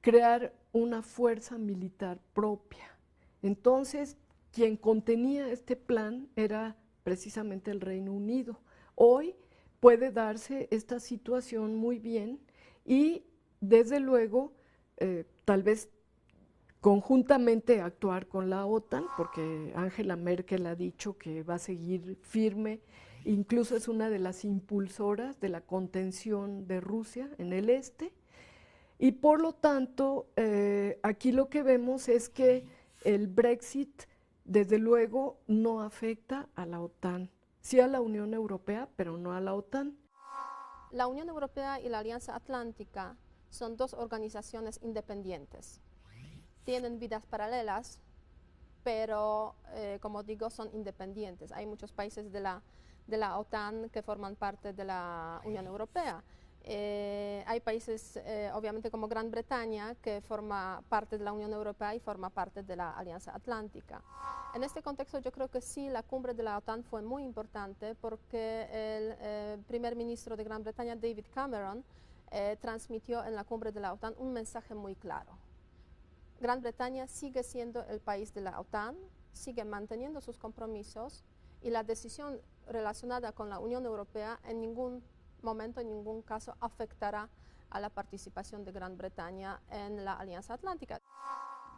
crear una fuerza militar propia. Entonces, quien contenía este plan era precisamente el Reino Unido. Hoy puede darse esta situación muy bien y, desde luego, tal vez conjuntamente actuar con la OTAN, porque Angela Merkel ha dicho que va a seguir firme, incluso es una de las impulsoras de la contención de Rusia en el este, y por lo tanto aquí lo que vemos es que el Brexit desde luego no afecta a la OTAN, sí a la Unión Europea, pero no a la OTAN. La Unión Europea y la Alianza Atlántica son dos organizaciones independientes. Tienen vidas paralelas, pero como digo, son independientes. Hay muchos países de la OTAN que forman parte de la Unión Europea. Hay países, obviamente, como Gran Bretaña, que forma parte de la Unión Europea y forma parte de la Alianza Atlántica. En este contexto, yo creo que sí, la cumbre de la OTAN fue muy importante porque el primer ministro de Gran Bretaña, David Cameron, transmitió en la cumbre de la OTAN un mensaje muy claro. Gran Bretaña sigue siendo el país de la OTAN, sigue manteniendo sus compromisos y la decisión relacionada con la Unión Europea en ningún momento, en ningún caso, afectará a la participación de Gran Bretaña en la Alianza Atlántica.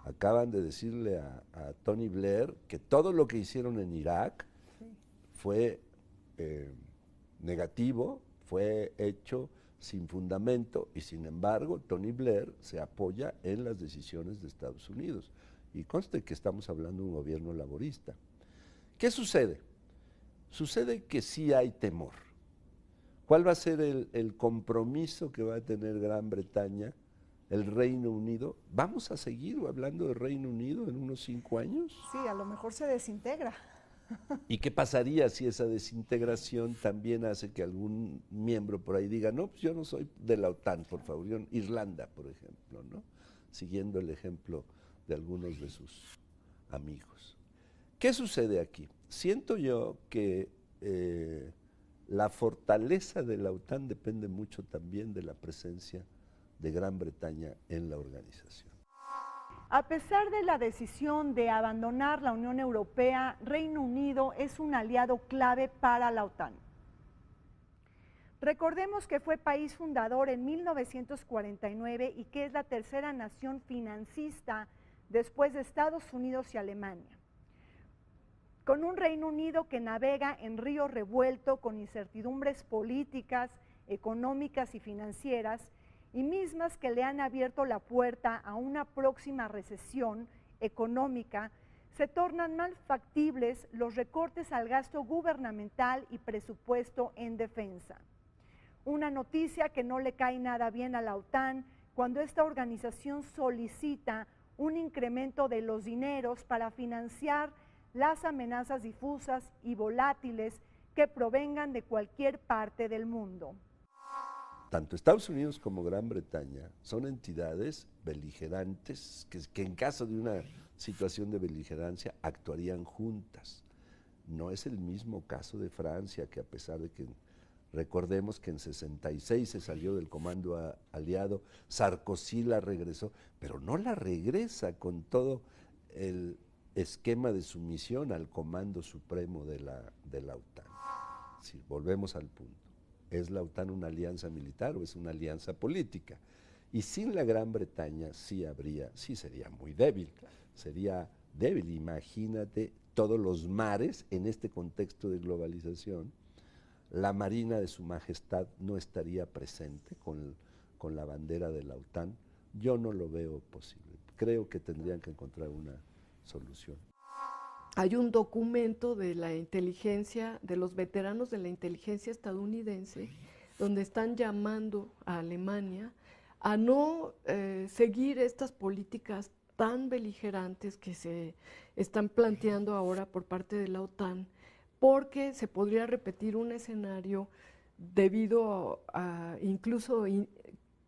Acaban de decirle a Tony Blair que todo lo que hicieron en Irak fue negativo, fue hecho sin fundamento y sin embargo Tony Blair se apoya en las decisiones de Estados Unidos. Y conste que estamos hablando de un gobierno laborista. ¿Qué sucede? Sucede que sí hay temor. ¿Cuál va a ser el compromiso que va a tener Gran Bretaña, el Reino Unido? ¿Vamos a seguir hablando del Reino Unido en unos 5 años? Sí, a lo mejor se desintegra. ¿Y qué pasaría si esa desintegración también hace que algún miembro por ahí diga, no, pues yo no soy de la OTAN, por favor, Irlanda, por ejemplo, ¿no? Siguiendo el ejemplo de algunos de sus amigos. ¿Qué sucede aquí? Siento yo que la fortaleza de la OTAN depende mucho también de la presencia de Gran Bretaña en la organización. A pesar de la decisión de abandonar la Unión Europea, Reino Unido es un aliado clave para la OTAN. Recordemos que fue país fundador en 1949 y que es la tercera nación financista después de Estados Unidos y Alemania. Con un Reino Unido que navega en río revuelto con incertidumbres políticas, económicas y financieras, y mismas que le han abierto la puerta a una próxima recesión económica, se tornan más factibles los recortes al gasto gubernamental y presupuesto en defensa. Una noticia que no le cae nada bien a la OTAN cuando esta organización solicita un incremento de los dineros para financiar las amenazas difusas y volátiles que provengan de cualquier parte del mundo. Tanto Estados Unidos como Gran Bretaña son entidades beligerantes que en caso de una situación de beligerancia actuarían juntas. No es el mismo caso de Francia, que a pesar de que recordemos que en 66 se salió del comando aliado, Sarkozy la regresó, pero no la regresa con todo el esquema de sumisión al comando supremo de la OTAN. Si volvemos al punto. ¿Es la OTAN una alianza militar o es una alianza política? Y sin la Gran Bretaña sí sería muy débil, sería débil. Imagínate todos los mares en este contexto de globalización. La Marina de Su Majestad no estaría presente con la bandera de la OTAN. Yo no lo veo posible. Creo que tendrían que encontrar una solución. Hay un documento de la inteligencia, de los veteranos de la inteligencia estadounidense, donde están llamando a Alemania a no seguir estas políticas tan beligerantes que se están planteando ahora por parte de la OTAN, porque se podría repetir un escenario debido a incluso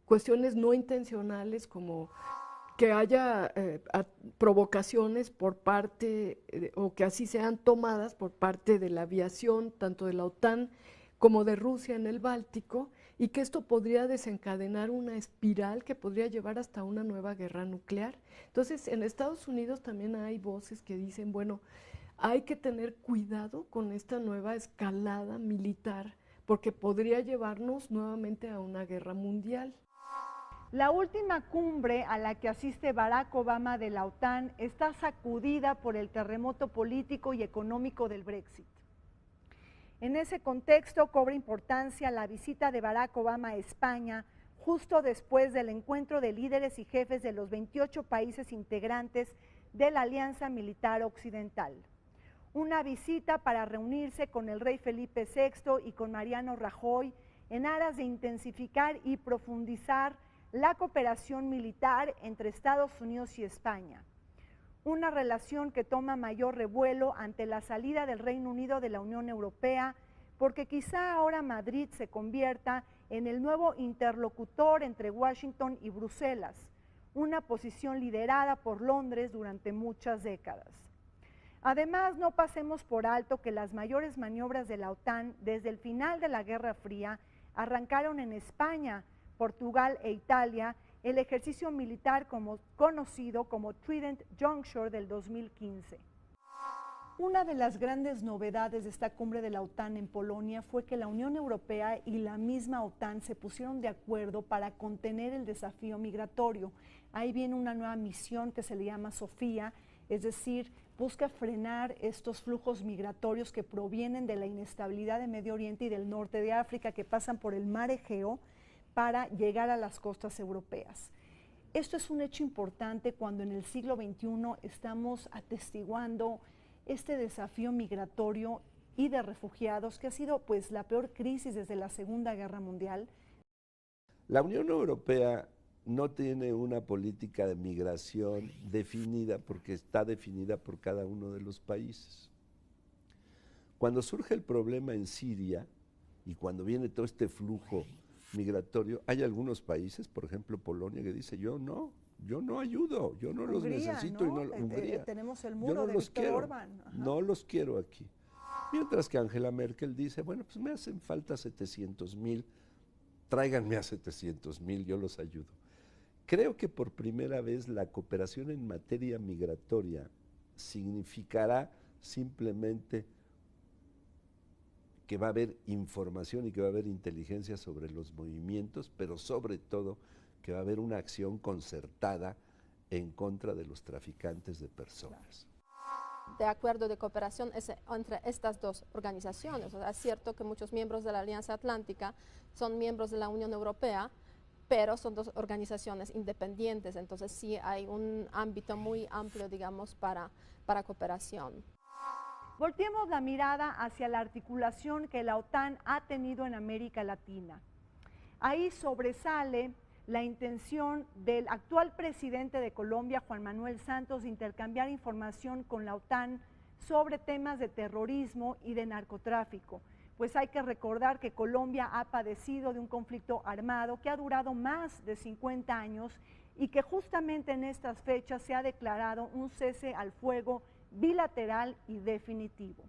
cuestiones no intencionales como que haya provocaciones por parte, o que así sean tomadas por parte de la aviación, tanto de la OTAN como de Rusia en el Báltico, y que esto podría desencadenar una espiral que podría llevar hasta una nueva guerra nuclear. Entonces, en Estados Unidos también hay voces que dicen, bueno, hay que tener cuidado con esta nueva escalada militar, porque podría llevarnos nuevamente a una guerra mundial. La última cumbre a la que asiste Barack Obama de la OTAN está sacudida por el terremoto político y económico del Brexit. En ese contexto cobra importancia la visita de Barack Obama a España justo después del encuentro de líderes y jefes de los 28 países integrantes de la Alianza Militar Occidental. Una visita para reunirse con el rey Felipe VI y con Mariano Rajoy en aras de intensificar y profundizar la cooperación militar entre Estados Unidos y España. Una relación que toma mayor revuelo ante la salida del Reino Unido de la Unión Europea, porque quizá ahora Madrid se convierta en el nuevo interlocutor entre Washington y Bruselas, una posición liderada por Londres durante muchas décadas. Además, no pasemos por alto que las mayores maniobras de la OTAN desde el final de la Guerra Fría arrancaron en España, Portugal e Italia, el ejercicio militar conocido como Trident Juncture del 2015. Una de las grandes novedades de esta cumbre de la OTAN en Polonia fue que la Unión Europea y la misma OTAN se pusieron de acuerdo para contener el desafío migratorio. Ahí viene una nueva misión que se le llama Sofía, es decir, busca frenar estos flujos migratorios que provienen de la inestabilidad de Medio Oriente y del norte de África, que pasan por el mar Egeo para llegar a las costas europeas. Esto es un hecho importante cuando en el siglo XXI estamos atestiguando este desafío migratorio y de refugiados que ha sido pues la peor crisis desde la Segunda Guerra Mundial. La Unión Europea no tiene una política de migración definida porque está definida por cada uno de los países. Cuando surge el problema en Siria y cuando viene todo este flujo migratorio, hay algunos países, por ejemplo Polonia, que dice yo no ayudo, yo no los necesito, ¿no? y no, Hungría, tenemos el yo muro no de los Víctor quiero, Orbán. no los quiero aquí. Mientras que Angela Merkel dice, bueno, pues me hacen falta 700,000, tráiganme a 700,000, yo los ayudo. Creo que por primera vez la cooperación en materia migratoria significará simplemente que va a haber información y que va a haber inteligencia sobre los movimientos, pero sobre todo que va a haber una acción concertada en contra de los traficantes de personas. De acuerdo de cooperación entre estas dos organizaciones. O sea, es cierto que muchos miembros de la Alianza Atlántica son miembros de la Unión Europea, pero son dos organizaciones independientes, entonces sí hay un ámbito muy amplio, digamos, para cooperación. Volteemos la mirada hacia la articulación que la OTAN ha tenido en América Latina. Ahí sobresale la intención del actual presidente de Colombia, Juan Manuel Santos, de intercambiar información con la OTAN sobre temas de terrorismo y de narcotráfico. Pues hay que recordar que Colombia ha padecido de un conflicto armado que ha durado más de 50 años y que justamente en estas fechas se ha declarado un cese al fuego bilateral y definitivo.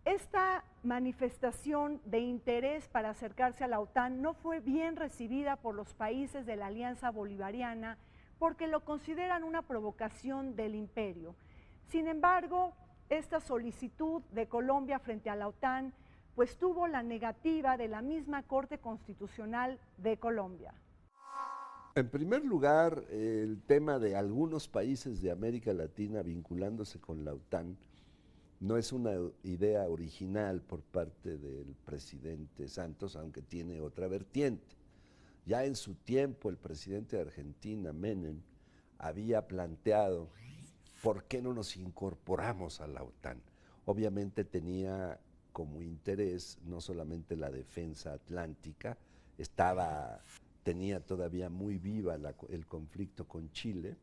Esta manifestación de interés para acercarse a la OTAN no fue bien recibida por los países de la Alianza Bolivariana porque lo consideran una provocación del imperio. Sin embargo, esta solicitud de Colombia frente a la OTAN pues tuvo la negativa de la misma Corte Constitucional de Colombia. En primer lugar, el tema de algunos países de América Latina vinculándose con la OTAN no es una idea original por parte del presidente Santos, aunque tiene otra vertiente. Ya en su tiempo el presidente de Argentina, Menem, había planteado ¿por qué no nos incorporamos a la OTAN? Obviamente tenía como interés no solamente la defensa atlántica, tenía todavía muy viva el conflicto con Chile,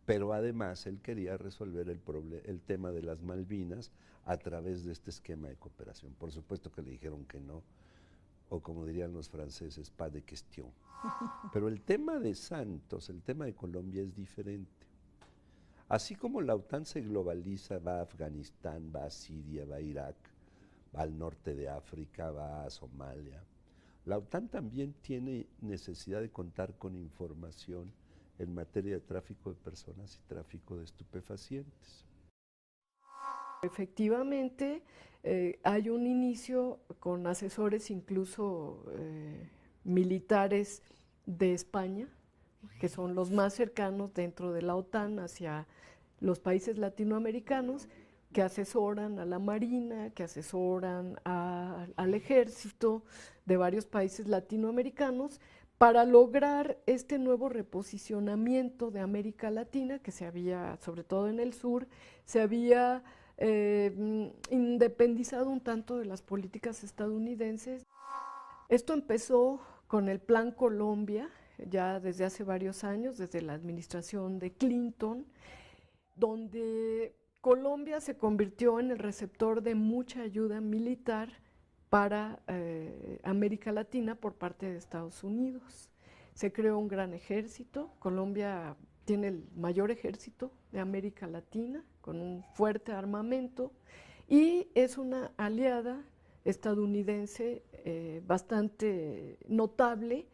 pero además él quería resolver el tema de las Malvinas a través de este esquema de cooperación. Por supuesto que le dijeron que no, o como dirían los franceses, pas de question. Pero el tema de Santos, el tema de Colombia es diferente. Así como la OTAN se globaliza, va a Afganistán, va a Siria, va a Irak, va al norte de África, va a Somalia, la OTAN también tiene necesidad de contar con información en materia de tráfico de personas y tráfico de estupefacientes. Efectivamente, hay un inicio con asesores incluso militares de España, que son los más cercanos dentro de la OTAN hacia los países latinoamericanos, que asesoran a la Marina, que asesoran al ejército de varios países latinoamericanos para lograr este nuevo reposicionamiento de América Latina que se había, sobre todo en el sur, se había independizado un tanto de las políticas estadounidenses. Esto empezó con el Plan Colombia, ya desde hace varios años, desde la administración de Clinton, donde Colombia se convirtió en el receptor de mucha ayuda militar para América Latina por parte de Estados Unidos. Se creó un gran ejército. Colombia tiene el mayor ejército de América Latina, con un fuerte armamento, y es una aliada estadounidense bastante notable.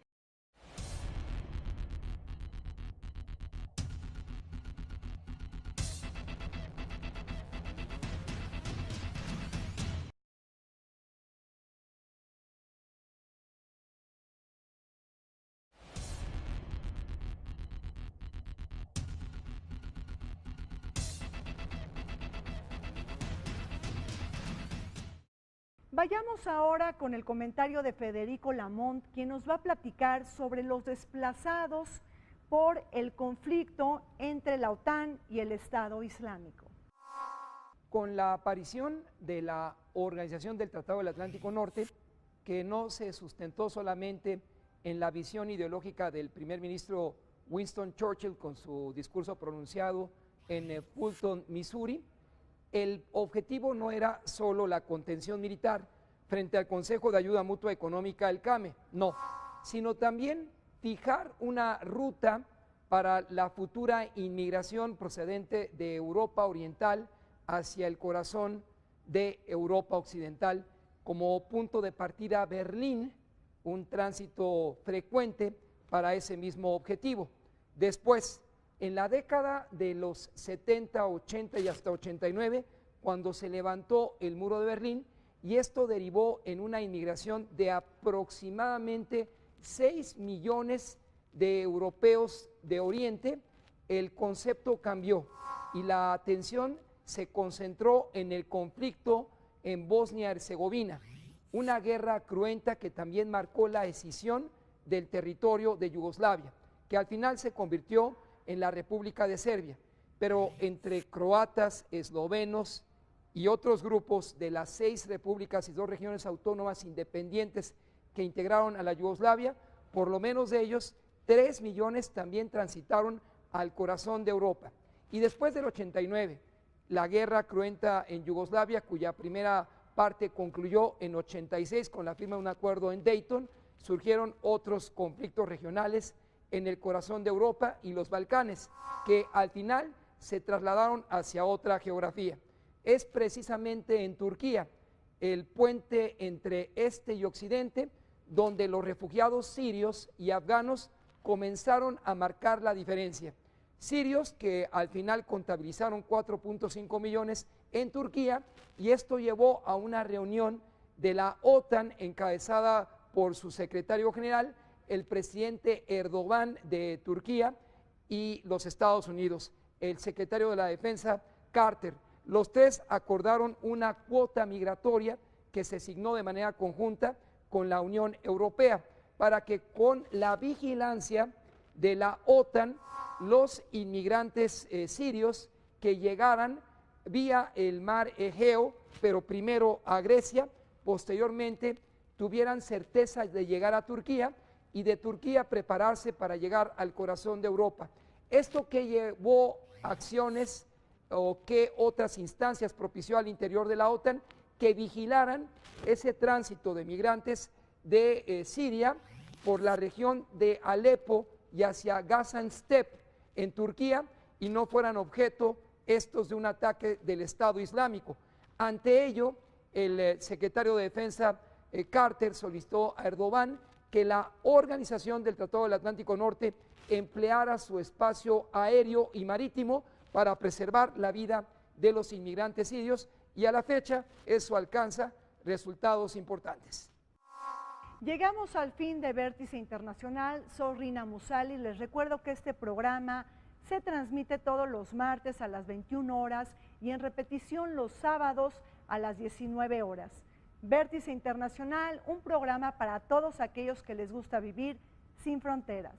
Vayamos ahora con el comentario de Federico Lamont, quien nos va a platicar sobre los desplazados por el conflicto entre la OTAN y el Estado Islámico. Con la aparición de la Organización del Tratado del Atlántico Norte, que no se sustentó solamente en la visión ideológica del primer ministro Winston Churchill con su discurso pronunciado en Fulton, Missouri, el objetivo no era solo la contención militar frente al Consejo de Ayuda Mutua Económica, el CAME, no, sino también fijar una ruta para la futura inmigración procedente de Europa Oriental hacia el corazón de Europa Occidental, como punto de partida Berlín, un tránsito frecuente para ese mismo objetivo. Después, en la década de los 70, 80 y hasta 89, cuando se levantó el muro de Berlín, y esto derivó en una inmigración de aproximadamente 6 millones de europeos de Oriente, el concepto cambió y la atención se concentró en el conflicto en Bosnia-Herzegovina, una guerra cruenta que también marcó la escisión del territorio de Yugoslavia, que al final se convirtió en la República de Serbia, pero entre croatas, eslovenos y otros grupos de las 6 repúblicas y 2 regiones autónomas independientes que integraron a la Yugoslavia, por lo menos de ellos 3 millones también transitaron al corazón de Europa. Y después del 89, la guerra cruenta en Yugoslavia, cuya primera parte concluyó en 86 con la firma de un acuerdo en Dayton, surgieron otros conflictos regionales en el corazón de Europa y los Balcanes, que al final se trasladaron hacia otra geografía. Es precisamente en Turquía, el puente entre este y occidente, donde los refugiados sirios y afganos comenzaron a marcar la diferencia. Sirios que al final contabilizaron 4.5 millones en Turquía, y esto llevó a una reunión de la OTAN encabezada por su secretario general, el presidente Erdogan de Turquía, y los Estados Unidos, el secretario de la Defensa Carter. Los 3 acordaron una cuota migratoria que se asignó de manera conjunta con la Unión Europea para que con la vigilancia de la OTAN los inmigrantes sirios que llegaran vía el mar Egeo, pero primero a Grecia, posteriormente tuvieran certeza de llegar a Turquía y de Turquía prepararse para llegar al corazón de Europa. Esto que llevó acciones o qué otras instancias propició al interior de la OTAN que vigilaran ese tránsito de migrantes de Siria por la región de Alepo y hacia Gaziantep en Turquía, y no fueran objeto estos de un ataque del Estado Islámico. Ante ello, el secretario de Defensa Carter solicitó a Erdogan que la Organización del Tratado del Atlántico Norte empleara su espacio aéreo y marítimo para preservar la vida de los inmigrantes sirios, y a la fecha eso alcanza resultados importantes. Llegamos al fin de Vértice Internacional. Soy Rina Musali. Les recuerdo que este programa se transmite todos los martes a las 21 horas y en repetición los sábados a las 19 horas. Vértice Internacional, un programa para todos aquellos que les gusta vivir sin fronteras.